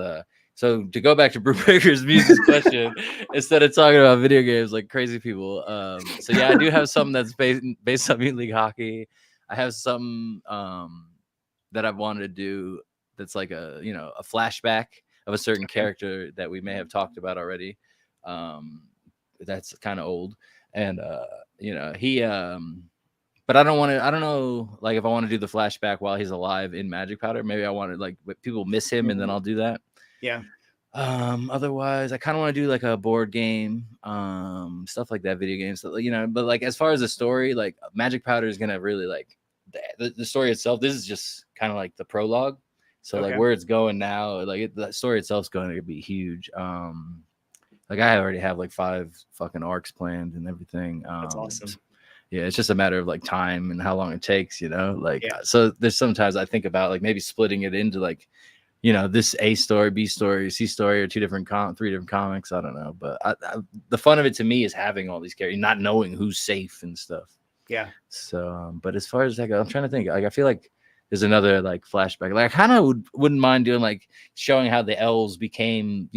so to go back to Brew Breaker's music question, instead of talking about video games like crazy people, so yeah, I do have something that's based on Mutant League Hockey. I have some that I've wanted to do that's like a flashback of a certain character that we may have talked about already. That's kind of old, and he but I don't know like if I want to do the flashback while he's alive in Magic Powder. Maybe I want to like people miss him, and then I'll do that. Otherwise I kind of want to do like a board game, stuff like that, video games, but like as far as the story, like Magic Powder is gonna really like the story itself. This is just kind of like the prologue, so like where it's going now, like the story itself is going to be huge. Like I already have like 5 fucking arcs planned and everything. That's awesome. Yeah, it's just a matter of like time and how long it takes, like so there's sometimes I think about like maybe splitting it into like this A story, B story, C story, or 3 different comics. I don't know, but the fun of it to me is having all these characters, not knowing who's safe and stuff. Yeah. So, but as far as that goes, I'm trying to think. Like, I feel like there's another like flashback. Like, I kind of wouldn't mind doing like showing how the elves became,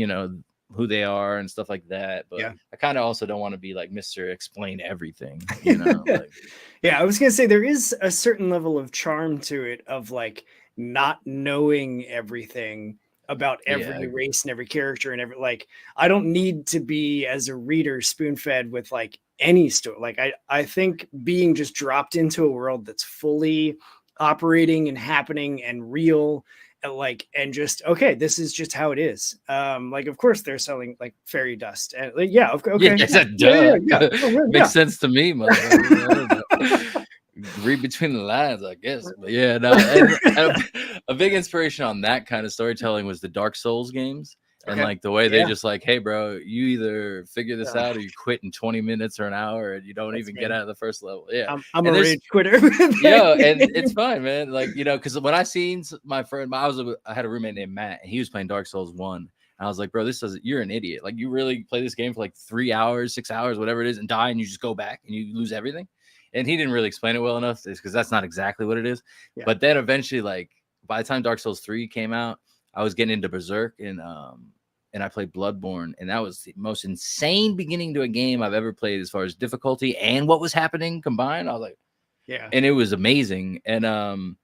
who they are and stuff like that. But I kind of also don't want to be like Mr. Explain Everything. Like, I was gonna say there is a certain level of charm to it of like not knowing everything about every race and every character and every like I don't need to be as a reader spoon-fed with like any story. Like I think being just dropped into a world that's fully operating and happening and real and just okay, this is just how it is. Like of course they're selling like fairy dust and like, makes sense to me, mother. Read between the lines, I guess. But yeah, no. And a big inspiration on that kind of storytelling was the Dark Souls games. And like the way they just like, hey, bro, you either figure this out or you quit in 20 minutes or an hour and you don't even get out of the first level. Yeah, I'm a rage quitter. Yeah, and it's fine, man. Like, because when I seen my friend, I had a roommate named Matt, and he was playing Dark Souls 1. And I was like, bro, you're an idiot. Like, you really play this game for like 3 hours, 6 hours, whatever it is, and die, and you just go back and you lose everything. And he didn't really explain it well enough because that's not exactly what it is. Yeah. But then eventually, like by the time Dark Souls 3 came out, I was getting into Berserk and I played Bloodborne, and that was the most insane beginning to a game I've ever played as far as difficulty and what was happening combined. I was like, yeah, and it was amazing. And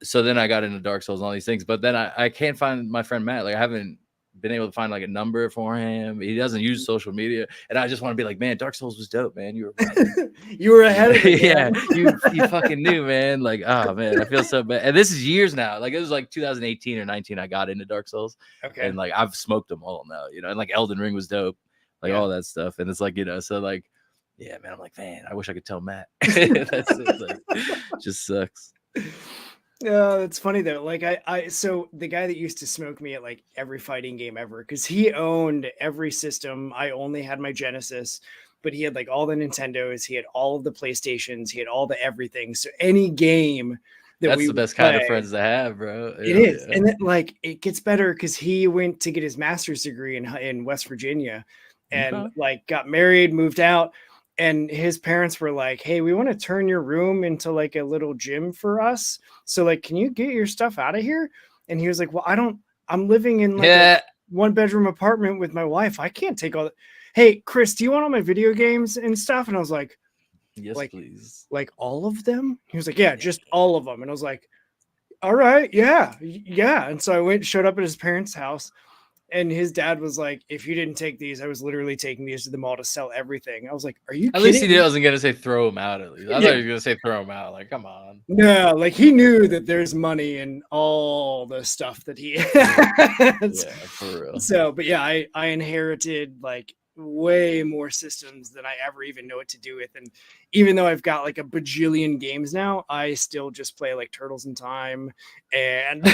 so then I got into Dark Souls and all these things, but then I can't find my friend Matt. Like I haven't been able to find like a number for him. He doesn't use social media, and I just want to be like, man, Dark Souls was dope, man. You were you were ahead of it. Yeah, you fucking knew, man. Like, oh man, I feel so bad. And this is years now. Like it was like 2018 or 19 I got into Dark Souls. Okay. And like I've smoked them all now, and like Elden Ring was dope, like all that stuff. And it's like, so like, yeah, man, I'm like, man, I wish I could tell Matt. That's it. Like, just sucks. It's funny though. Like so the guy that used to smoke me at like every fighting game ever, because he owned every system. I only had my Genesis, but he had like all the Nintendos, he had all of the PlayStations, he had all the everything. So any game that's the best kind of friends to have, bro. It is. And then like it gets better because he went to get his master's degree in West Virginia and like got married, moved out. And his parents were like, hey, we want to turn your room into like a little gym for us. So like, can you get your stuff out of here? And he was like, well, I'm living in like 1-bedroom apartment with my wife. I can't take all that. Hey, Chris, do you want all my video games and stuff? And I was like, Yes, please. like all of them? He was like, yeah, just all of them. And I was like, all right, yeah. And so I showed up at his parents' house, and his dad was like, if you didn't take these, I was literally taking these to the mall to sell everything. I was like, are you At least kidding? he wasn't gonna say throw them out. At least I thought he was gonna say throw them out. Like, come on. No, like he knew that there's money in all the stuff that he has. Yeah, for real. So, but yeah, I inherited like way more systems than I ever even know what to do with. And even though I've got like a bajillion games now, I still just play like Turtles in Time and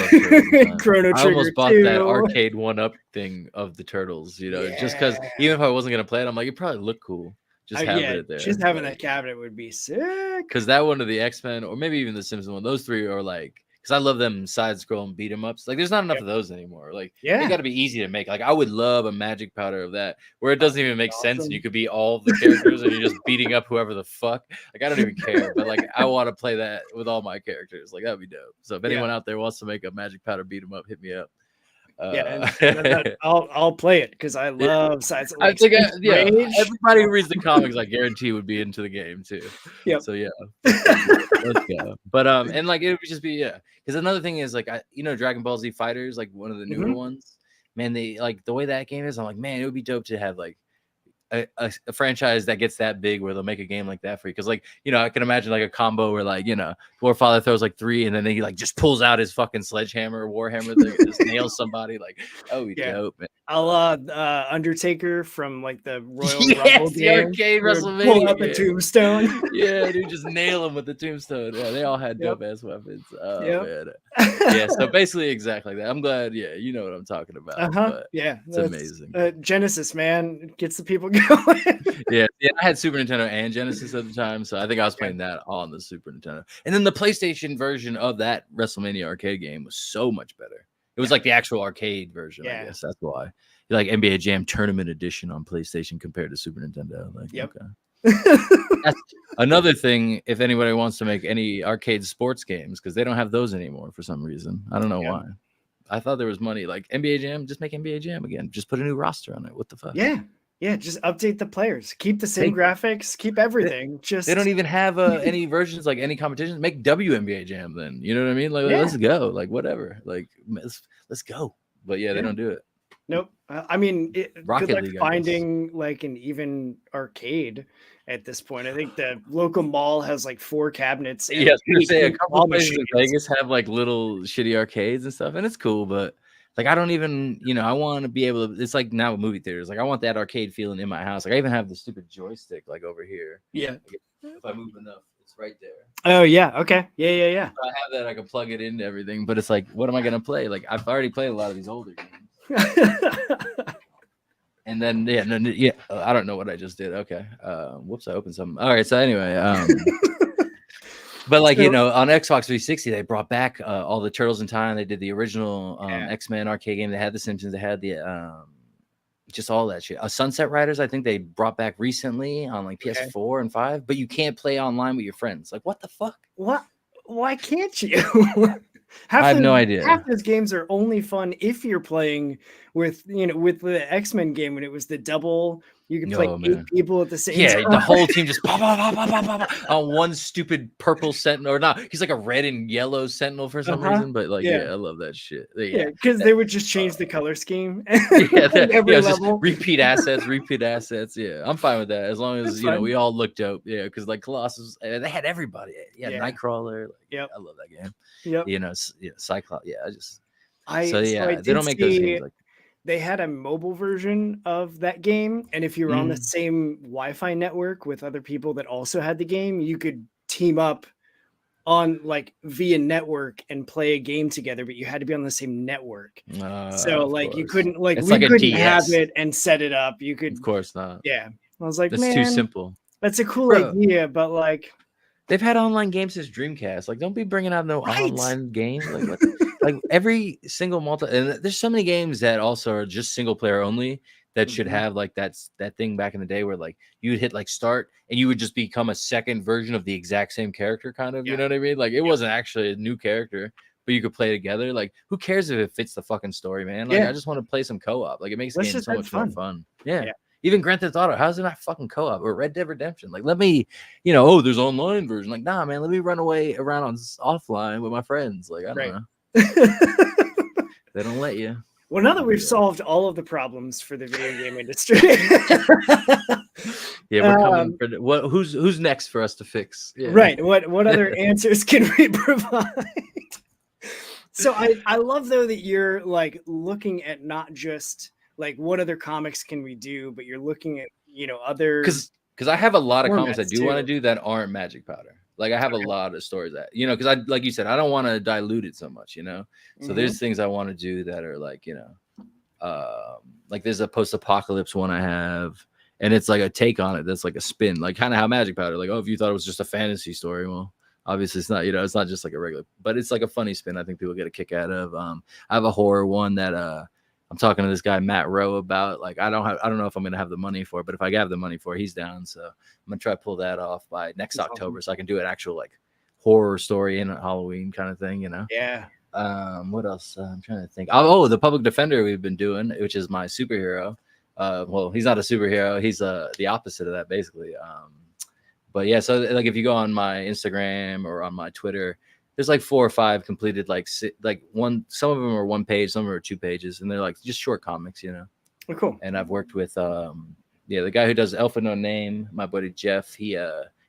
Chrono Trigger. I almost bought 2. that arcade 1-up thing of the Turtles, you know, just because even if I wasn't gonna play it, I'm like, it probably look cool. Just having it there. Just having that cabinet would be sick. Because that one of the X-Men, or maybe even the Simpsons one, those three are like, because I love them side-scrolling beat 'em ups. Like, there's not enough of those anymore. Like, they got to be easy to make. Like, I would love a magic powder of that, where it doesn't even make sense, and you could be all of the characters, and you're just beating up whoever the fuck. Like, I don't even care, but like, I want to play that with all my characters. Like, that'd be dope. So if anyone out there wants to make a magic powder beat 'em up, hit me up. I'll play it because I love sides. I think everybody who reads the comics, I guarantee, would be into the game too. Yeah. So yeah, let's go. But and like it would just be because another thing is like Dragon Ball Z Fighters, like one of the newer ones. Man, they like the way that game is. I'm like, man, it would be dope to have like a franchise that gets that big where they'll make a game like that for you. Because like I can imagine like a combo where like Dwarf Father throws like 3 and then he like just pulls out his fucking sledgehammer or warhammer that just nails somebody. Like, oh, dope, man. I'll Undertaker from like the Royal Rumble the game. Arcade WrestleMania. Pull out the tombstone. Yeah, dude, just nail him with the tombstone. Yeah, they all had dope ass weapons. Oh man. Yeah, so basically exactly that. I'm glad. Yeah, you know what I'm talking about. Yeah, it's amazing. Genesis, man, it gets the people going. yeah, I had Super Nintendo and Genesis at the time, so I think I was playing that on the Super Nintendo. And then the PlayStation version of that WrestleMania arcade game was so much better. It was like the actual arcade version, I guess. That's why. Like NBA Jam Tournament Edition on PlayStation compared to Super Nintendo. Like, okay. That's another thing, if anybody wants to make any arcade sports games, because they don't have those anymore for some reason. I don't know why. I thought there was money. Like NBA Jam, just make NBA Jam again. Just put a new roster on it. What the fuck? Yeah, just update the players. Keep the same graphics. Keep everything. They don't even have any versions, like any competitions. Make WNBA Jam then. You know what I mean? Like, let's go. Like, whatever. Like, let's go. But they don't do it. Nope. I mean, Rocket good luck League, finding like an even arcade at this point. I think the local mall has like 4 cabinets. Yeah, I was gonna say a couple of places in Vegas have like little shitty arcades and stuff, and it's cool, but. Like, I don't even, I want to be able to, it's like now with movie theaters. Like, I want that arcade feeling in my house. Like, I even have the stupid joystick, like, over here. Yeah. Like, if I move enough, it's right there. Oh, yeah. Okay. Yeah. If I have that, I can plug it into everything. But it's like, what am I going to play? Like, I've already played a lot of these older games. And then, I don't know what I just did. Okay. Whoops, I opened something. All right. So, anyway, but like, on Xbox 360, they brought back all the Turtles in Time. They did the original X-Men arcade game. They had the Simpsons. They had the just all that shit. Sunset Riders, I think they brought back recently on like PS4 and 5. But you can't play online with your friends. Like, what the fuck? What? Why can't you? I have no idea. Half those games are only fun if you're playing with with the X-Men game when it was the double. You can play 8 people at the same time. Yeah, the whole team just pop on one stupid purple sentinel, or not. He's like a red and yellow sentinel for some reason, but like, I love that shit. Yeah, because they would just change the color scheme. Every level. Repeat assets. Yeah, I'm fine with that as long as we all look dope. Yeah, because like Colossus, they had everybody. Yeah, Nightcrawler. Like, I love that game. Cyclops. They don't make those games like. They had a mobile version of that game, and if you were on the same Wi-Fi network with other people that also had the game, you could team up on like via network and play a game together, but you had to be on the same network. So like you couldn't we couldn't have it and set it up. You could, of course not. Yeah, I was like, that's too simple. That's a cool idea, but like they've had online games since Dreamcast. Like, don't be bringing out no online games. Like, what? Like every single and there's so many games that also are just single player only that should have like that thing back in the day where like you would hit like start and you would just become a second version of the exact same character, kind of. You know what I mean? Like, it wasn't actually a new character, but you could play together. Like, who cares if it fits the fucking story, man? Like, I just want to play some co-op. Like, it makes games so much more fun. Yeah. Even Grand Theft Auto, how's it not fucking co-op? Or Red Dead Redemption? Like, let me, there's online version. Like, nah, man, let me run away around on offline with my friends. Like, I don't know. They don't let you. Well, now that we've solved all of the problems for the video game industry, we're coming for who's next for us to fix? Yeah. Right. What other answers can we provide? So I love though that you're like looking at not just like what other comics can we do, but you're looking at other because I have a lot of comics I do want to do that aren't Magic Powder. Like I have a lot of stories that because I like you said I don't want to dilute it so much, So there's things I want to do that are like like there's a post-apocalypse one I have, and it's like a take on it that's like a spin, like kind of how Magic Powder, like, oh, if you thought it was just a fantasy story, well, obviously it's not, it's not just like a regular, but it's like a funny spin I think people get a kick out of. I have a horror one that I'm talking to this guy Matt Rowe about. Like I don't know if I'm gonna have the money for it, but if I have the money for it, he's down. So I'm gonna try to pull that off by next October, so I can do an actual like horror story in Halloween kind of thing, Yeah. What else? I'm trying to think. Oh, the Public Defender we've been doing, which is my superhero. Well, he's not a superhero. He's the opposite of that, basically. But yeah, so like if you go on my Instagram or on my Twitter, there's like 4 or 5 completed one. Some of them are 1 page, some are 2 pages, and they're like just short comics, Oh, cool. And I've worked with the guy who does Elf No Name, my buddy Jeff. He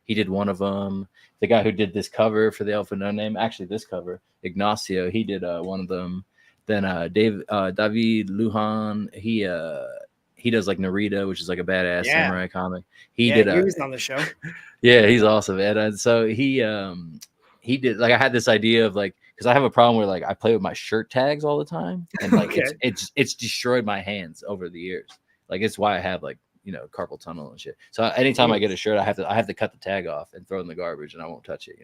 did one of them. The guy who did this cover for the Elf No Name, actually this cover, Ignacio, he did one of them. Then David Lujan, he does like Narita, which is like a badass samurai comic. He was on the show. Yeah, he's awesome, and so he did, like, I had this idea of like, because I have a problem where like I play with my shirt tags all the time, and like it's destroyed my hands over the years. Like it's why I have like carpal tunnel and shit. So anytime I get a shirt, I have to cut the tag off and throw it in the garbage, and I won't touch it,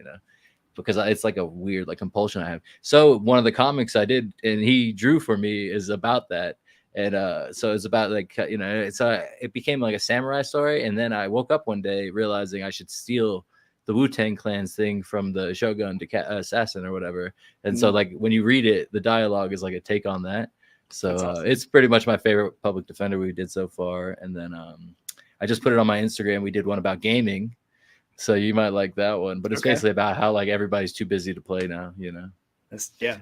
because it's like a weird like compulsion I have. So one of the comics I did and he drew for me is about that. And so it's about like, it became like a samurai story. And then I woke up one day realizing I should steal the Wu-Tang Clan's thing from the Shogun assassin or whatever. And so like when you read it, the dialogue is like a take on that. So awesome. It's pretty much my favorite Public Defender we did so far. And then I just put it on my Instagram. We did one about gaming. So you might like that one. But it's basically about how like everybody's too busy to play now, That's real.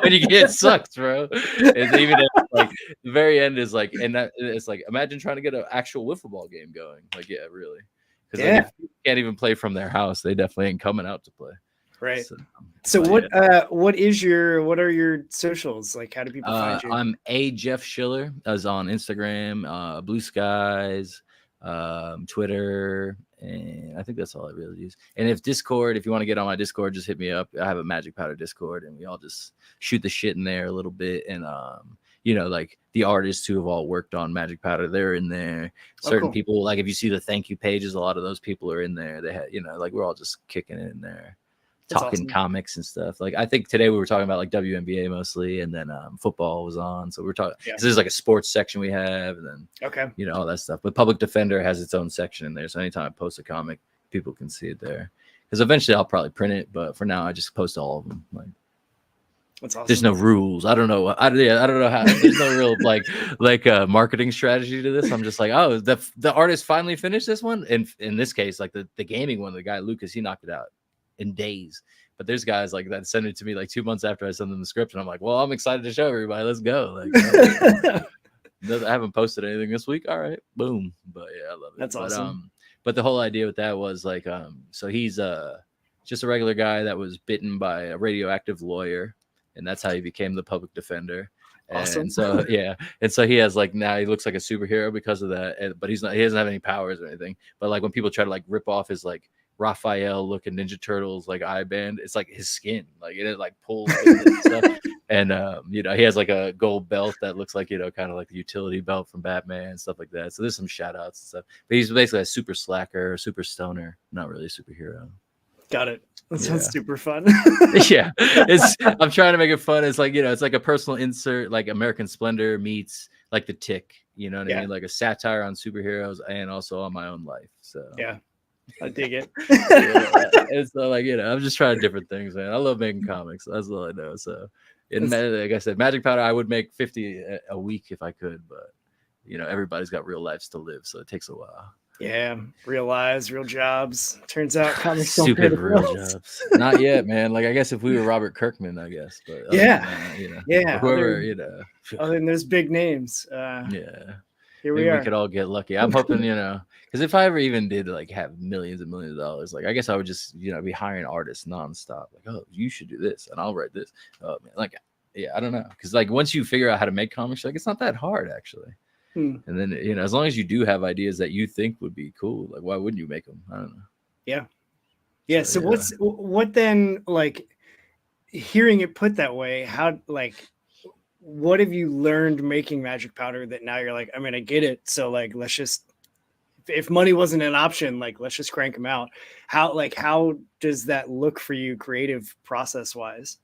When you get sucked, bro. It's even if, like the very end is like, and that it's like, imagine trying to get an actual wiffle ball game going. Like, yeah, really. Because like, if you can't even play from their house, they definitely ain't coming out to play. Right. So what are your socials? Like, how do people find you? I'm Jeff Schiller, as on Instagram, Blue Skies, Twitter, and I think that's all I really use. And if you want to get on my Discord, just hit me up. I have a Magic Powder Discord, and we all just shoot the shit in there a little bit. And like the artists who have all worked on Magic Powder, they're in there. Certain people, like if you see the thank you pages, a lot of those people are in there. They had, like we're all just kicking it in there. Talking comics and stuff. Like I think today we were talking about like WNBA mostly, and then football was on. So we're talking. This is like a sports section we have, and then all that stuff. But Public Defender has its own section in there. So anytime I post a comic, people can see it there. Because eventually I'll probably print it, but for now I just post all of them. Like that's awesome. There's no rules. I don't know. I don't know how. There's no real like marketing strategy to this. I'm just like, oh, the artist finally finished this one. And in this case, like the gaming one, the guy Lucas, he knocked it out in days. But there's guys like that send it to me like 2 months after I send them the script, and I'm like, well, I'm excited to show everybody. Let's go. Like I haven't posted anything this week. All right, boom. But yeah, I love it. That's awesome. But the whole idea with that was like so he's just a regular guy that was bitten by a radioactive lawyer, and that's how he became the Public Defender. Awesome. And so and so he has like, now he looks like a superhero because of that, but he doesn't have any powers or anything. But like when people try to like rip off his like Raphael looking Ninja Turtles like eye band, it's like his skin, like it like pulls and stuff. And he has like a gold belt that looks like kind of like the utility belt from Batman and stuff like that. So there's some shout outs and stuff, but he's basically a super slacker, super stoner, not really a superhero. Got it. That sounds super fun. Yeah, I'm trying to make it fun. It's like it's like a personal insert, like American Splendor meets like The Tick. You know what I mean? Like a satire on superheroes and also on my own life. So yeah. I dig it. It's like, I'm just trying different things, man. I love making comics. That's all I know. So, like I said, Magic Powder, I would make 50 a week if I could, but everybody's got real lives to live, so it takes a while. Yeah, real lives, real jobs. Turns out comics don't pay Stupid the real bills. jobs. Not yet, man. Like, I guess if we were Robert Kirkman, I guess, but Yeah, or whoever, other than those big names, yeah. here we Maybe we are. could all get lucky. I'm hoping, because if I ever even did like have millions and millions of dollars, like I guess I would just, be hiring artists nonstop. Like, oh, you should do this, and I'll write this. Oh man, like, yeah, I don't know, because like once you figure out how to make comics, like it's not that hard actually. And then as long as you do have ideas that you think would be cool, like why wouldn't you make them? I don't know. Yeah. So what then? Like hearing it put that way, how what have you learned making Magic Powder that now you're like, I mean, I get it. So like, let's just, if money wasn't an option, like let's just crank them out. How does that look for you creative process wise?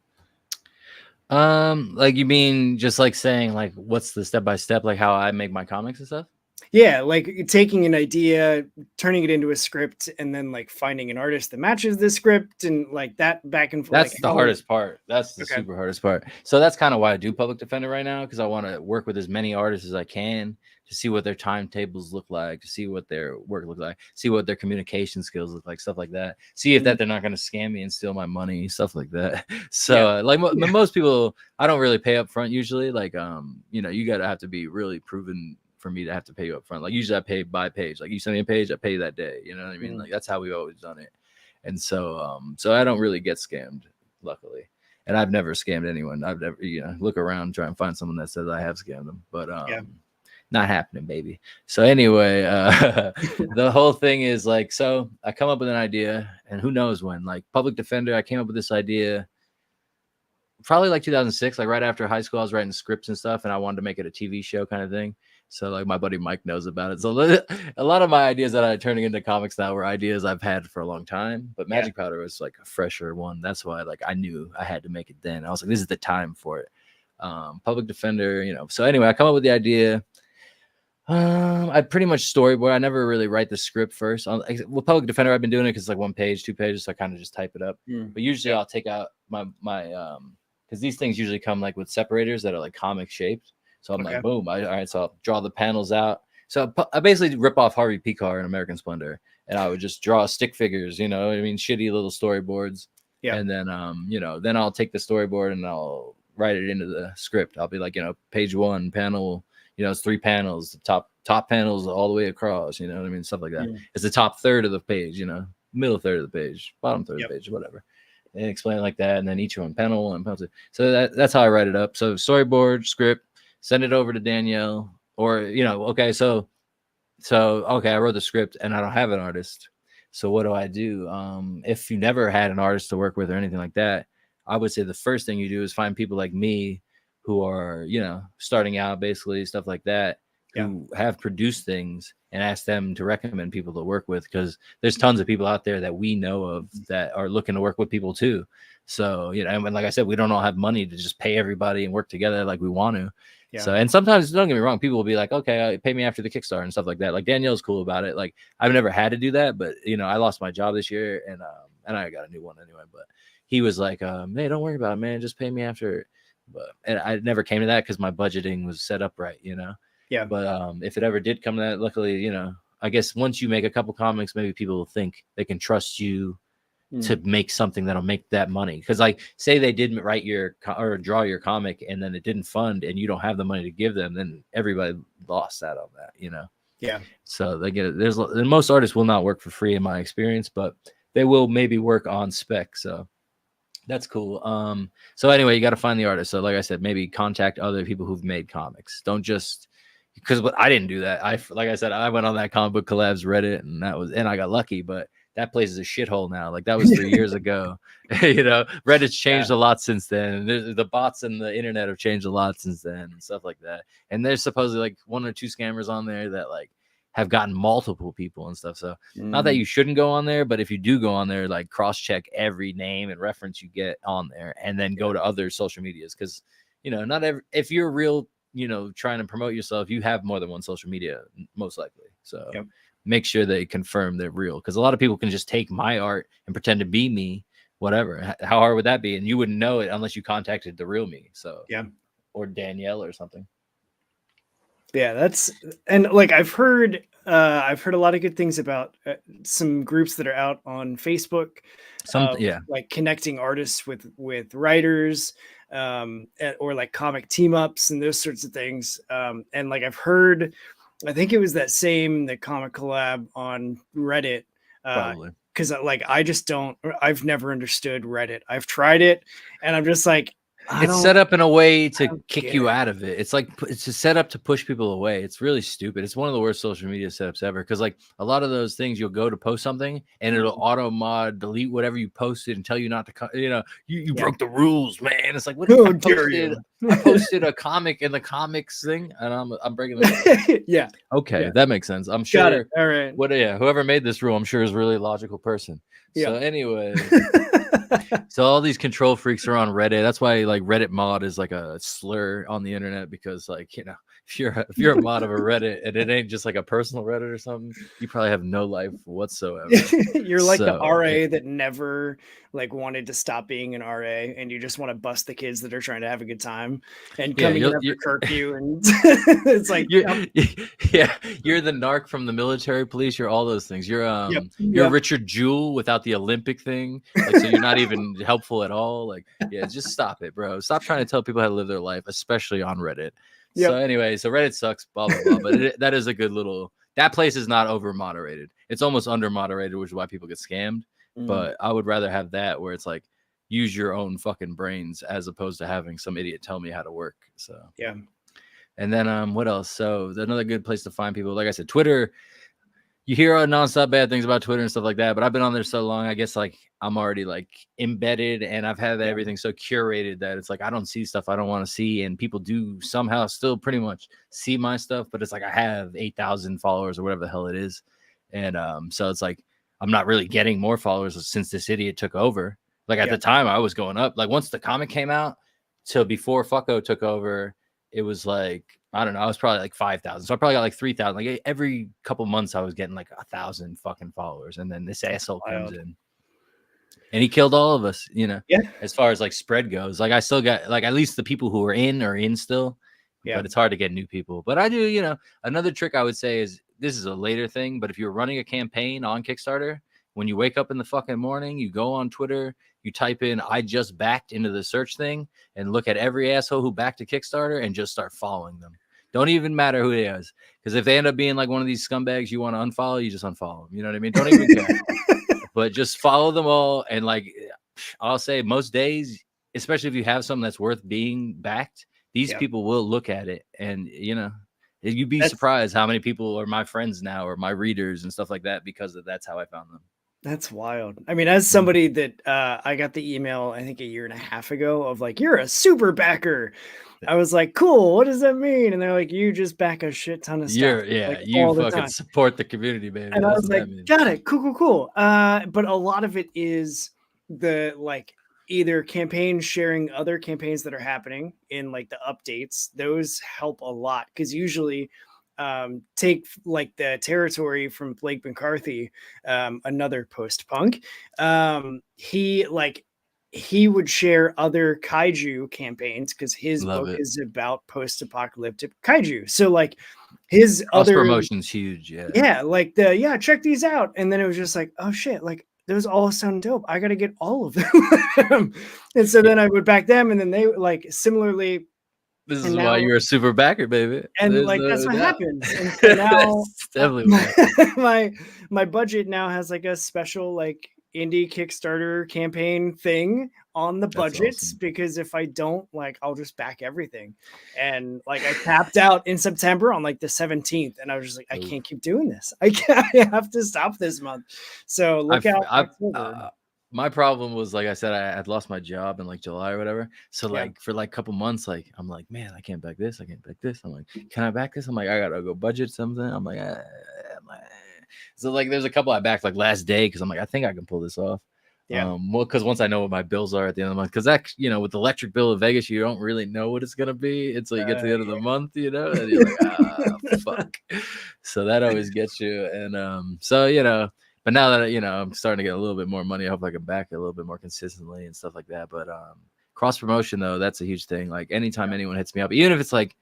Like you mean just like saying like what's the step by step, like how I make my comics and stuff? Yeah, like taking an idea, turning it into a script, and then like finding an artist that matches the script, and like that back and forth. That's the hardest part. That's the super hardest part. So that's kind of why I do Public Defender right now, because I want to work with as many artists as I can to see what their timetables look like, to see what their work looks like, see what their communication skills look like, stuff like that. See if that they're not going to scam me and steal my money, stuff like that. So most people, I don't really pay up front usually. Like, you got to have to be really proven for me to have to pay you up front. Like usually I pay by page. Like you send me a page, I pay that day. You know what I mean? Like that's how we've always done it. And so I don't really get scammed, luckily. And I've never scammed anyone. I've never, look around, try and find someone that says I have scammed them. But not happening, baby. So anyway, the whole thing is like, so I come up with an idea, and who knows when, like Public Defender, I came up with this idea probably like 2006, like right after high school. I was writing scripts and stuff, and I wanted to make it a TV show kind of thing. So like my buddy Mike knows about it. So a lot of my ideas that I'm turning into comics now were ideas I've had for a long time, but Magic Powder was like a fresher one. That's why like I knew I had to make it then. I was like, this is the time for it. Public Defender, So anyway, I come up with the idea. I pretty much storyboard. I never really write the script first. Well, Public Defender, I've been doing it because like 1 page, 2 pages, so I kind of just type it up. But usually I'll take out my because these things usually come like with separators that are like comic shaped. So I'm like, boom. All right, so I'll draw the panels out. So I basically rip off Harvey Pekar in American Splendor, and I would just draw stick figures, shitty little storyboards. Yeah. And then, then I'll take the storyboard and I'll write it into the script. I'll be like, page 1, panel, it's 3 panels, the top panels all the way across, stuff like that. It's the top third of the page, middle third of the page, bottom third of the page, whatever. And explain it like that. And then each one, panel 1, panel 2. So that's how I write it up. So storyboard, script, send it over to Danielle, or okay, so okay, I wrote the script and I don't have an artist, so what do I do? If you never had an artist to work with or anything like that, I would say the first thing you do is find people like me who are starting out, basically, stuff like that, who have produced things, and ask them to recommend people to work with, because there's tons of people out there that we know of that are looking to work with people too. So and like I said, we don't all have money to just pay everybody and work together like we want to. So, and sometimes, don't get me wrong, people will be like, okay, pay me after the Kickstarter and stuff like that. Like Danielle's cool about it. Like I've never had to do that, but I lost my job this year, and I got a new one anyway. But he was like, hey, don't worry about it, man. Just pay me after. And I never came to that because my budgeting was set up right, Yeah. But if it ever did come to that, luckily, I guess once you make a couple comics, maybe people will think they can trust you to make something that'll make that money. Because like, say they didn't write or draw your comic, and then it didn't fund, and you don't have the money to give them, then everybody lost that on that, Yeah. So they get it. Most artists will not work for free in my experience, but they will maybe work on spec. So that's cool. So anyway, you got to find the artist. So like I said, maybe contact other people who've made comics. Don't just, because I didn't do that. Like I said, I went on that comic book collabs Reddit, and I got lucky, but that place is a shithole now. Like that was 3 years ago. Reddit's changed a lot since then. The bots and the internet have changed a lot since then, and stuff like that. And there's supposedly like 1 or 2 scammers on there that like have gotten multiple people and stuff. So not that you shouldn't go on there, but if you do go on there, like cross-check every name and reference you get on there, and then go to other social medias. Because not if you're real, trying to promote yourself, you have more than one social media, most likely. So make sure they confirm they're real. Because a lot of people can just take my art and pretend to be me, whatever. How hard would that be? And you wouldn't know it unless you contacted the real me. So Yeah. or Danielle or something. Yeah, that's, and like I've heard a lot of good things about some groups that are out on Facebook, Something, yeah. like connecting artists with writers, or like comic team ups and those sorts of things. And like I've heard, I think it was the comic collab on Reddit. Probably. Because like I've never understood Reddit. I've tried it, and I'm just like, It's set up in a way to don't kick get you it. out of it. It's like it's a setup to push people away. It's really stupid. It's one of the worst social media setups ever. Because like a lot of those things, you'll go to post something and it'll auto mod delete whatever you posted and tell you not to. You Yeah. broke the rules, man. It's like what? How dare you? I posted a comic in the comics thing, and I'm breaking the rules. Yeah. Okay, Yeah. that makes sense. I'm Got sure. it. All right. Whoever made this rule, I'm sure is a really logical person. Yeah. So anyway. So all these control freaks are on Reddit. That's why like Reddit mod is like a slur on the internet, because like, you know, if you're a mod of a Reddit and it ain't just like a personal Reddit or something, you probably have no life whatsoever. You're like the RA that never like wanted to stop being an RA, and you just want to bust the kids that are trying to have a good time and coming in after curfew, and it's like you're the narc from the military police. You're all those things. You're Richard Jewell without the Olympic thing. Like, so you're not even helpful at all. Like, yeah, just stop it, bro. Stop trying to tell people how to live their life, especially on Reddit. So anyway, so Reddit sucks, blah, blah, blah. But that is a good little, that place is not over moderated. It's almost under moderated, which is why people get scammed. But I would rather have that where it's like, use your own fucking brains as opposed to having some idiot tell me how to work. So, yeah. And then what else? So another good place to find people, like I said, Twitter. You hear nonstop bad things about Twitter and stuff like that, but I've been on there so long, I guess like I'm already like embedded, and I've had everything so curated that it's like I don't see stuff I don't want to see, and people do somehow still pretty much see my stuff, but it's like I have 8,000 followers or whatever the hell it is, and so it's like I'm not really getting more followers since this idiot took over. Like at the time, I was going up. Like once the comic came out, till before Fucko took over, it was like, I don't know, I was probably like 5,000. So I probably got like 3,000. Like every couple months I was getting like 1,000 fucking followers. And then this asshole comes in and he killed all of us, you know, as far as like spread goes. Like I still got like at least the people who are in still, but it's hard to get new people. But I do, you know, another trick I would say is, this is a later thing, but if you're running a campaign on Kickstarter, when you wake up in the fucking morning, you go on Twitter, you type in "I just backed" into the search thing and look at every asshole who backed a Kickstarter and just start following them. Don't even matter who it is, because if they end up being like one of these scumbags you want to unfollow, you just unfollow them. You know what I mean? Don't even care. But just follow them all. And like I'll say, most days, especially if you have something that's worth being backed, these people will look at it, and you know, you'd be surprised how many people are my friends now or my readers and stuff like that, because that's how I found them. That's wild. I mean, as somebody that I got the email, I think 1.5 years ago of like, you're a super backer. I was like, cool. What does that mean? And they're like, you just back a shit ton of stuff. Like, you fucking support the community, baby. And I was like, got it. Cool. But a lot of it is the like either campaigns sharing other campaigns that are happening in like the updates. Those help a lot, because usually take like the territory from Blake McCarthy, another post-punk. He would share other kaiju campaigns because his book is about post-apocalyptic kaiju. So like his other promotion's huge. Like check these out. And then it was just like, oh shit, like those all sound dope. I got to get all of them. And so then I would back them, and then they like similarly. This is why you're a super backer, baby. And like that's what happens. And so now definitely my budget now has like a special like indie Kickstarter campaign thing on the budgets, because if I don't, like, I'll just back everything. And like I tapped out in September on like the 17th, and I was just like, I can't keep doing this. I have to stop this month. So look out. October. My problem was, like I said, I had lost my job in like July or whatever. So like for like a couple months, like I'm like, man, I can't back this. I can't back this. I'm like, can I back this? I'm like, I gotta go budget something. I'm like, so like there's a couple I backed like last day because I'm like, I think I can pull this off. Yeah. Well, because once I know what my bills are at the end of the month, because that, with the electric bill in Vegas, you don't really know what it's gonna be until you get to the end of the month, and you're like, fuck. So that always gets you. And but now that I'm starting to get a little bit more money, I hope I can back it a little bit more consistently and stuff like that. But cross promotion though, that's a huge thing. Like anytime anyone hits me up, even if it's like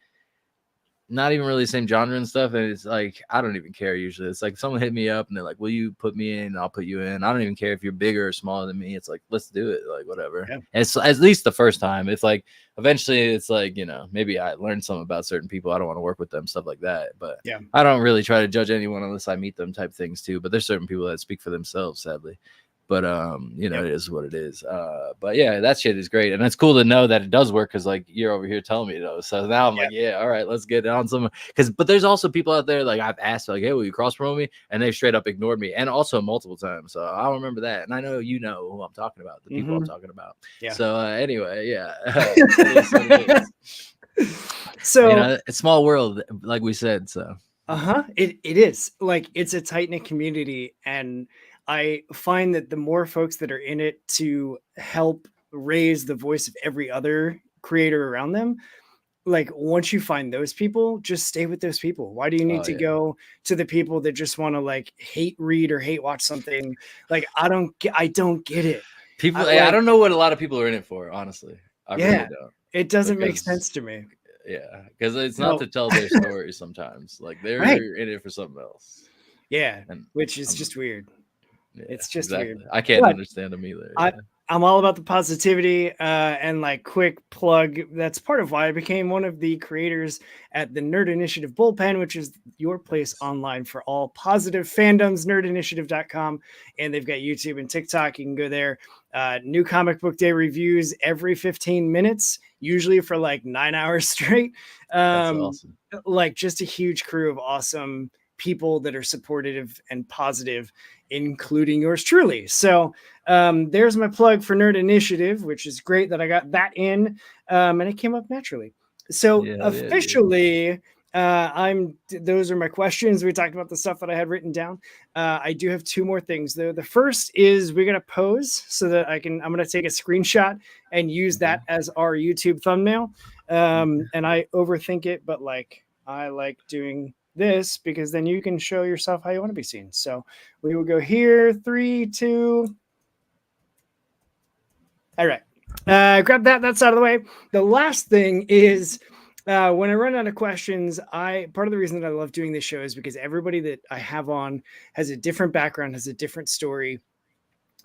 not even really the same genre and stuff, and it's like I don't even care usually. It's like if someone hit me up and they're like, will you put me in? I'll put you in. I don't even care if you're bigger or smaller than me. It's like, let's do it, like whatever. Yeah. And it's at least the first time. It's like eventually it's like, maybe I learned something about certain people, I don't want to work with them, stuff like that. But yeah, I don't really try to judge anyone unless I meet them, type things too. But there's certain people that speak for themselves, sadly. But it is what it is. But yeah, that shit is great, and it's cool to know that it does work, because like you're over here telling me though. So now I'm like, yeah, all right, let's get on some. But there's also people out there, like I've asked, like, hey, will you cross promote me? And they've straight up ignored me, and also multiple times. So I'll remember that, and I know who I'm talking about, the people I'm talking about. Yeah. So anyway, yeah. So it's small world, like we said. So it is like it's a tight knit community, and I find that the more folks that are in it to help raise the voice of every other creator around them, like once you find those people, just stay with those people. Why do you need to go to the people that just want to like hate read or hate watch something? Like I don't get it. People, I don't know what a lot of people are in it for, honestly. I really don't. It doesn't make sense to me. Yeah, because it's not to tell their stories sometimes. Like they're in it for something else. Yeah, which is just weird. Yeah, it's just weird. weird. I can't understand them either. I'm all about the positivity and like quick plug. That's part of why I became one of the creators at the Nerd Initiative Bullpen, which is your place online for all positive fandoms, nerdinitiative.com. And they've got YouTube and TikTok. You can go there. New comic book day reviews every 15 minutes, usually for like 9 hours straight. That's awesome. Like just a huge crew of awesome people that are supportive and positive, including yours truly. So there's my plug for Nerd Initiative, which is great that I got that in, and it came up naturally. So officially, those are my questions. We talked about the stuff that I had written down. I do have two more things though. The first is we're gonna pose so that I'm gonna take a screenshot and use that as our YouTube thumbnail. And I overthink it, but like I like doing this because then you can show yourself how you want to be seen. So we will go here, 3, 2. All right. Grab that. That's out of the way. The last thing is when I run out of questions, part of the reason that I love doing this show is because everybody that I have on has a different background, has a different story.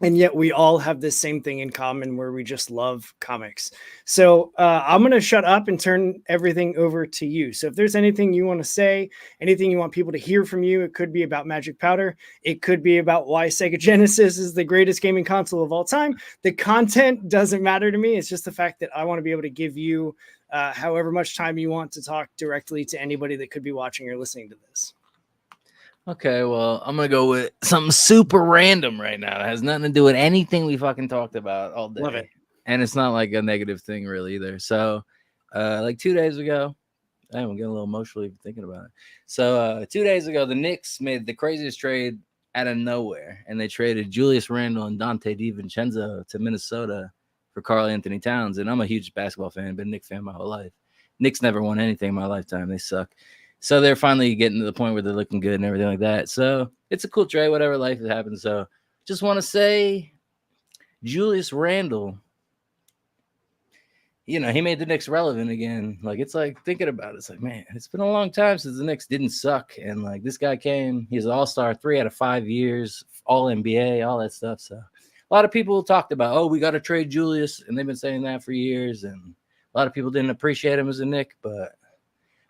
And yet we all have this same thing in common where we just love comics. So I'm going to shut up and turn everything over to you. So if there's anything you want to say, anything you want people to hear from you, it could be about Magic Powder. It could be about why Sega Genesis is the greatest gaming console of all time. The content doesn't matter to me. It's just the fact that I want to be able to give you however much time you want to talk directly to anybody that could be watching or listening to this. Okay, well, I'm going to go with something super random right now. It has nothing to do with anything we fucking talked about all day. Love it. And it's not like a negative thing really either. So, like 2 days ago, I'm getting a little emotional even thinking about it. So, 2 days ago, the Knicks made the craziest trade out of nowhere. And they traded Julius Randle and Dante DiVincenzo to Minnesota for Karl Anthony Towns. And I'm a huge basketball fan, been a Knicks fan my whole life. Knicks never won anything in my lifetime. They suck. So they're finally getting to the point where they're looking good and everything like that. So it's a cool trade, whatever life has happened. So just want to say Julius Randle, he made the Knicks relevant again. Like, it's like thinking about it. It's like, man, it's been a long time since the Knicks didn't suck. And like this guy came, he's an all-star 3 out of 5 years, all NBA, all that stuff. So a lot of people talked about, we got to trade Julius. And they've been saying that for years. And a lot of people didn't appreciate him as a Knick, but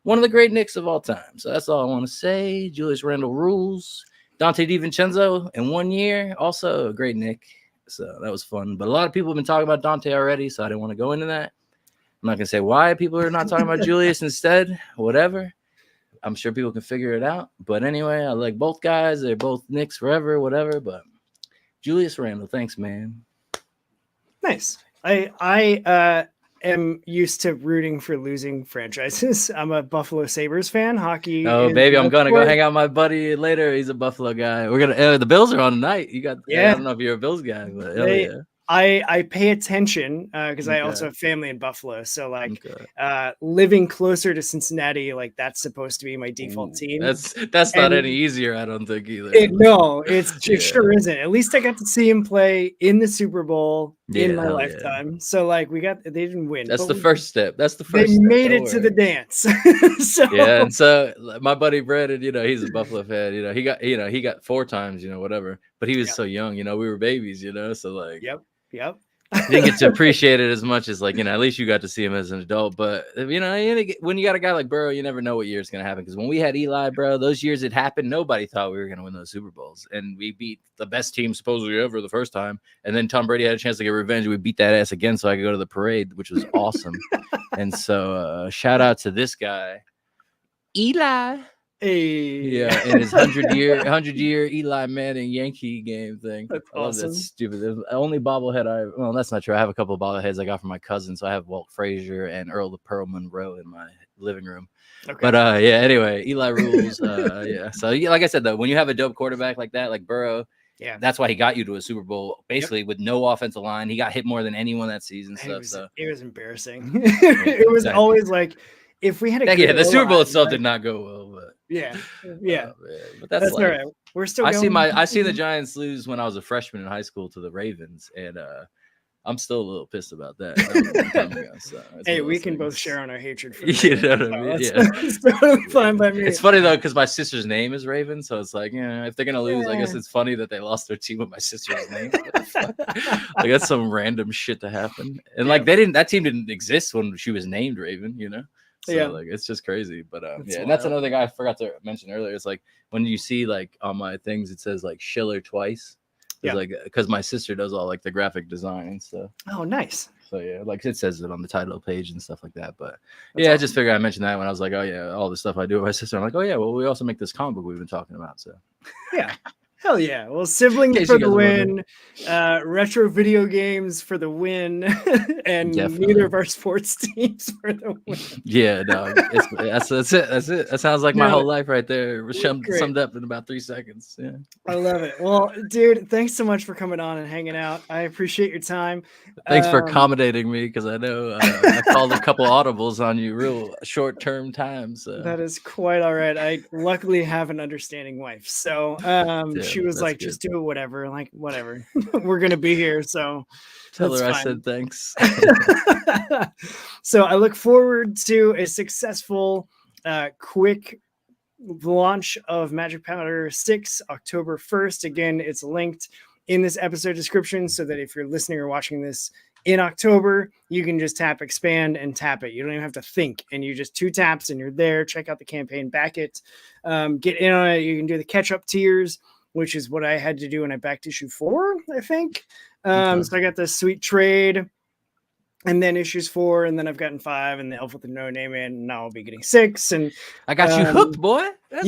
one of the great Knicks of all time. So that's all I want to say. Julius Randle rules. Dante DiVincenzo in 1 year, also a great Knick. So that was fun. But a lot of people have been talking about Dante already, so I didn't want to go into that. I'm not going to say why people are not talking about Julius instead. Whatever. I'm sure people can figure it out. But anyway, I like both guys. They're both Knicks forever, whatever. But Julius Randle, thanks, man. Nice. I am used to rooting for losing franchises. I'm a Buffalo Sabres fan. Hockey. Oh, is baby, I'm my gonna go sport. hang out with my buddy later. He's a Buffalo guy. We're gonna. The Bills are on tonight. You got. I Yeah. don't know if you're a Bills guy, but hell yeah. I pay attention because I also Okay. have family in Buffalo. So like Okay. living closer to Cincinnati, like that's supposed to be my default Ooh, team. that's not And any easier, I don't think either. no, it Yeah. sure isn't. At least I got to see him play in the Super Bowl in Yeah, my hell yeah. lifetime. So like they didn't win. That's but the first step. That's the They first step. made Don't it to the worry. dance. So Yeah, and so my buddy Brandon, he's a Buffalo fan. He got 4 times, whatever. But he was Yep. so young, we were babies, so like Yep. he didn't get to appreciate it as much as like, at least you got to see him as an adult. But when you got a guy like Burrow, you never know what year it's gonna happen. Because when we had Eli, bro, those years it happened, nobody thought we were gonna win those Super Bowls, and we beat the best team supposedly ever the first time. And then Tom Brady had a chance to get revenge. We beat that ass again, so I could go to the parade, which was awesome. And so shout out to this guy, Eli. Hey. Yeah, in his 100-year Eli Manning Yankee game thing. That's I love awesome. that stupid. The only bobblehead well, that's not true. I have a couple of bobbleheads I got from my cousin. So I have Walt Frazier and Earl the Pearl Monroe in my living room. Okay. But yeah, anyway, Eli rules. Yeah. So like I said, though, when you have a dope quarterback like that, like Burrow, yeah, that's why he got you to a Super Bowl, basically with no offensive line. He got hit more than anyone that season. It was embarrassing. It was always like, if we had the Super Bowl itself did not go well, but yeah, but that's all right. We're still. I seen the Giants lose when I was a freshman in high school to the Ravens, and I'm still a little pissed about that. That was a long time ago, so hey, we can both share on our hatred for you know what I mean? Yeah, it's totally fine by me. It's funny though, because my sister's name is Raven, so it's like, if they're gonna lose, I guess it's funny that they lost their team with my sister's name. What the fuck? Like that's some random shit to happen, and like that team didn't exist when she was named Raven, So like it's just crazy. But and that's another thing I forgot to mention earlier. It's like when you see like on my things, it says like Schiller twice. Yeah. Like because my sister does all like the graphic design and stuff. Oh, nice. So yeah, like it says it on the title page and stuff like that. But that's awesome. I just figured I mentioned that when I was like, oh yeah, all the stuff I do with my sister. I'm like, oh yeah, well we also make this comic book we've been talking about. So yeah. Hell yeah. Well, siblings for the win, retro video games for the win, and neither of our sports teams for the win. Yeah, no, that's it. That's it. That sounds like my whole life right there. Summed up in about 3 seconds. Yeah. I love it. Well, dude, thanks so much for coming on and hanging out. I appreciate your time. Thanks for accommodating me, because I know I called a couple audibles on you real short-term time. So that is quite all right. I luckily have an understanding wife. So she was like, just do it, whatever. Like, whatever. We're going to be here. So tell her I said thanks. So I look forward to a successful, quick launch of Magic Powder 6, October 1st. Again, it's linked in this episode description so that if you're listening or watching this in October, you can just tap expand and tap it. You don't even have to think, and you just 2 taps and you're there. Check out the campaign, back it, get in on it. You can do the catch-up tiers, which is what I had to do when I backed issue 4, I think. So I got the sweet trade, and then issues 4, and then I've gotten 5, and the Elf with the No Name in, and now I'll be getting 6. And I got you hooked, boy. That's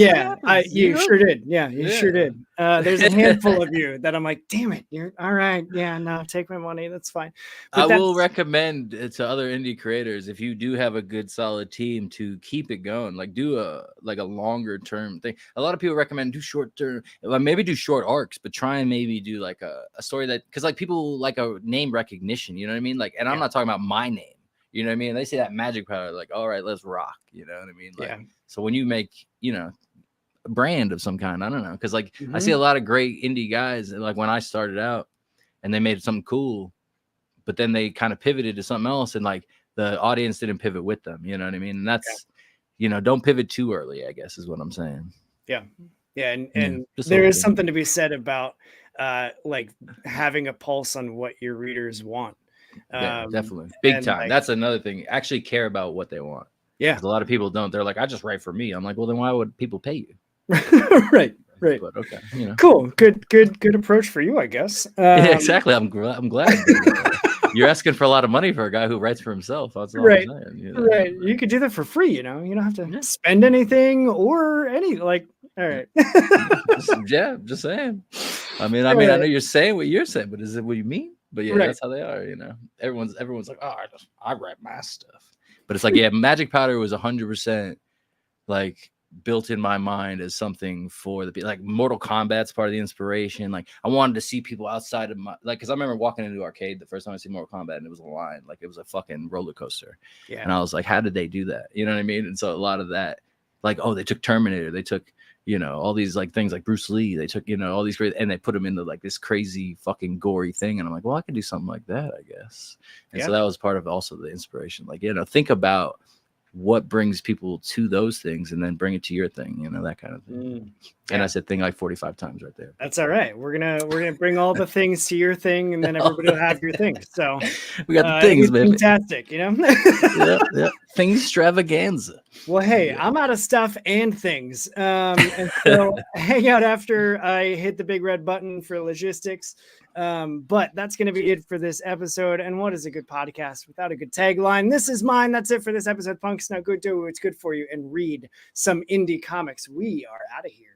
you sure did. Yeah, you sure did. There's a handful of you that I'm like, damn it, you're all right. Yeah, no, take my money. That's fine. But I will recommend to other indie creators, if you do have a good solid team, to keep it going. Like do a longer term thing. A lot of people recommend do short term, maybe do short arcs, but try and maybe do like a story that, because like people like a name recognition, you know what I mean? Like, and I'm not talking about my name. You know what I mean? They say that Magic Powder, like, all right, let's rock. You know what I mean? Like, so when you make, a brand of some kind, I don't know. Because like I see a lot of great indie guys, like when I started out and they made something cool, but then they kind of pivoted to something else, and like the audience didn't pivot with them. You know what I mean? And that's, don't pivot too early, I guess is what I'm saying. Yeah. Yeah. And there is something to be said about like having a pulse on what your readers want. Yeah, definitely. Big time. Like, that's another thing. Actually care about what they want. Yeah. A lot of people don't. They're like, I just write for me. I'm like, well, then why would people pay you? Right. But okay. Cool. Good approach for you, I guess. Yeah, exactly. I'm glad. You're asking for a lot of money for a guy who writes for himself. That's all I'm saying. Right. You could do that for free, You don't have to spend anything or any, like, all right. just saying. I mean, I know you're saying what you're saying, but is it what you mean? But yeah, Right. that's how they are, you know. Everyone's like, oh, I write my stuff. But it's like, yeah, Magic Powder was 100% like built in my mind as something for the like Mortal Kombat's part of the inspiration. Like I wanted to see people outside of my like because I remember walking into the arcade the first time I see Mortal Kombat and it was a line, like it was a fucking roller coaster. Yeah. And I was like, how did they do that? You know what I mean? And so a lot of that, like, oh, they took Terminator, they took, you know, all these like things like Bruce Lee, they took, you know, all these great, and they put them into like this crazy fucking gory thing. And I'm like, well, I could do something like that, I guess. And so that was part of also the inspiration. Like, you know, think about what brings people to those things and then bring it to your thing, you know, that kind of thing. And I said thing like 45 times right there. That's all right. We're gonna bring all the things to your thing, and then everybody will have your thing. So we got the things, baby. Fantastic, you know. Yeah. Things extravaganza. Well, hey, I'm out of stuff and things, and so hang out after I hit the big red button for logistics. But that's going to be it for this episode. And what is a good podcast without a good tagline? This is mine. That's it for this episode. Punk's not good. Do what's good for you and read some indie comics. We are out of here.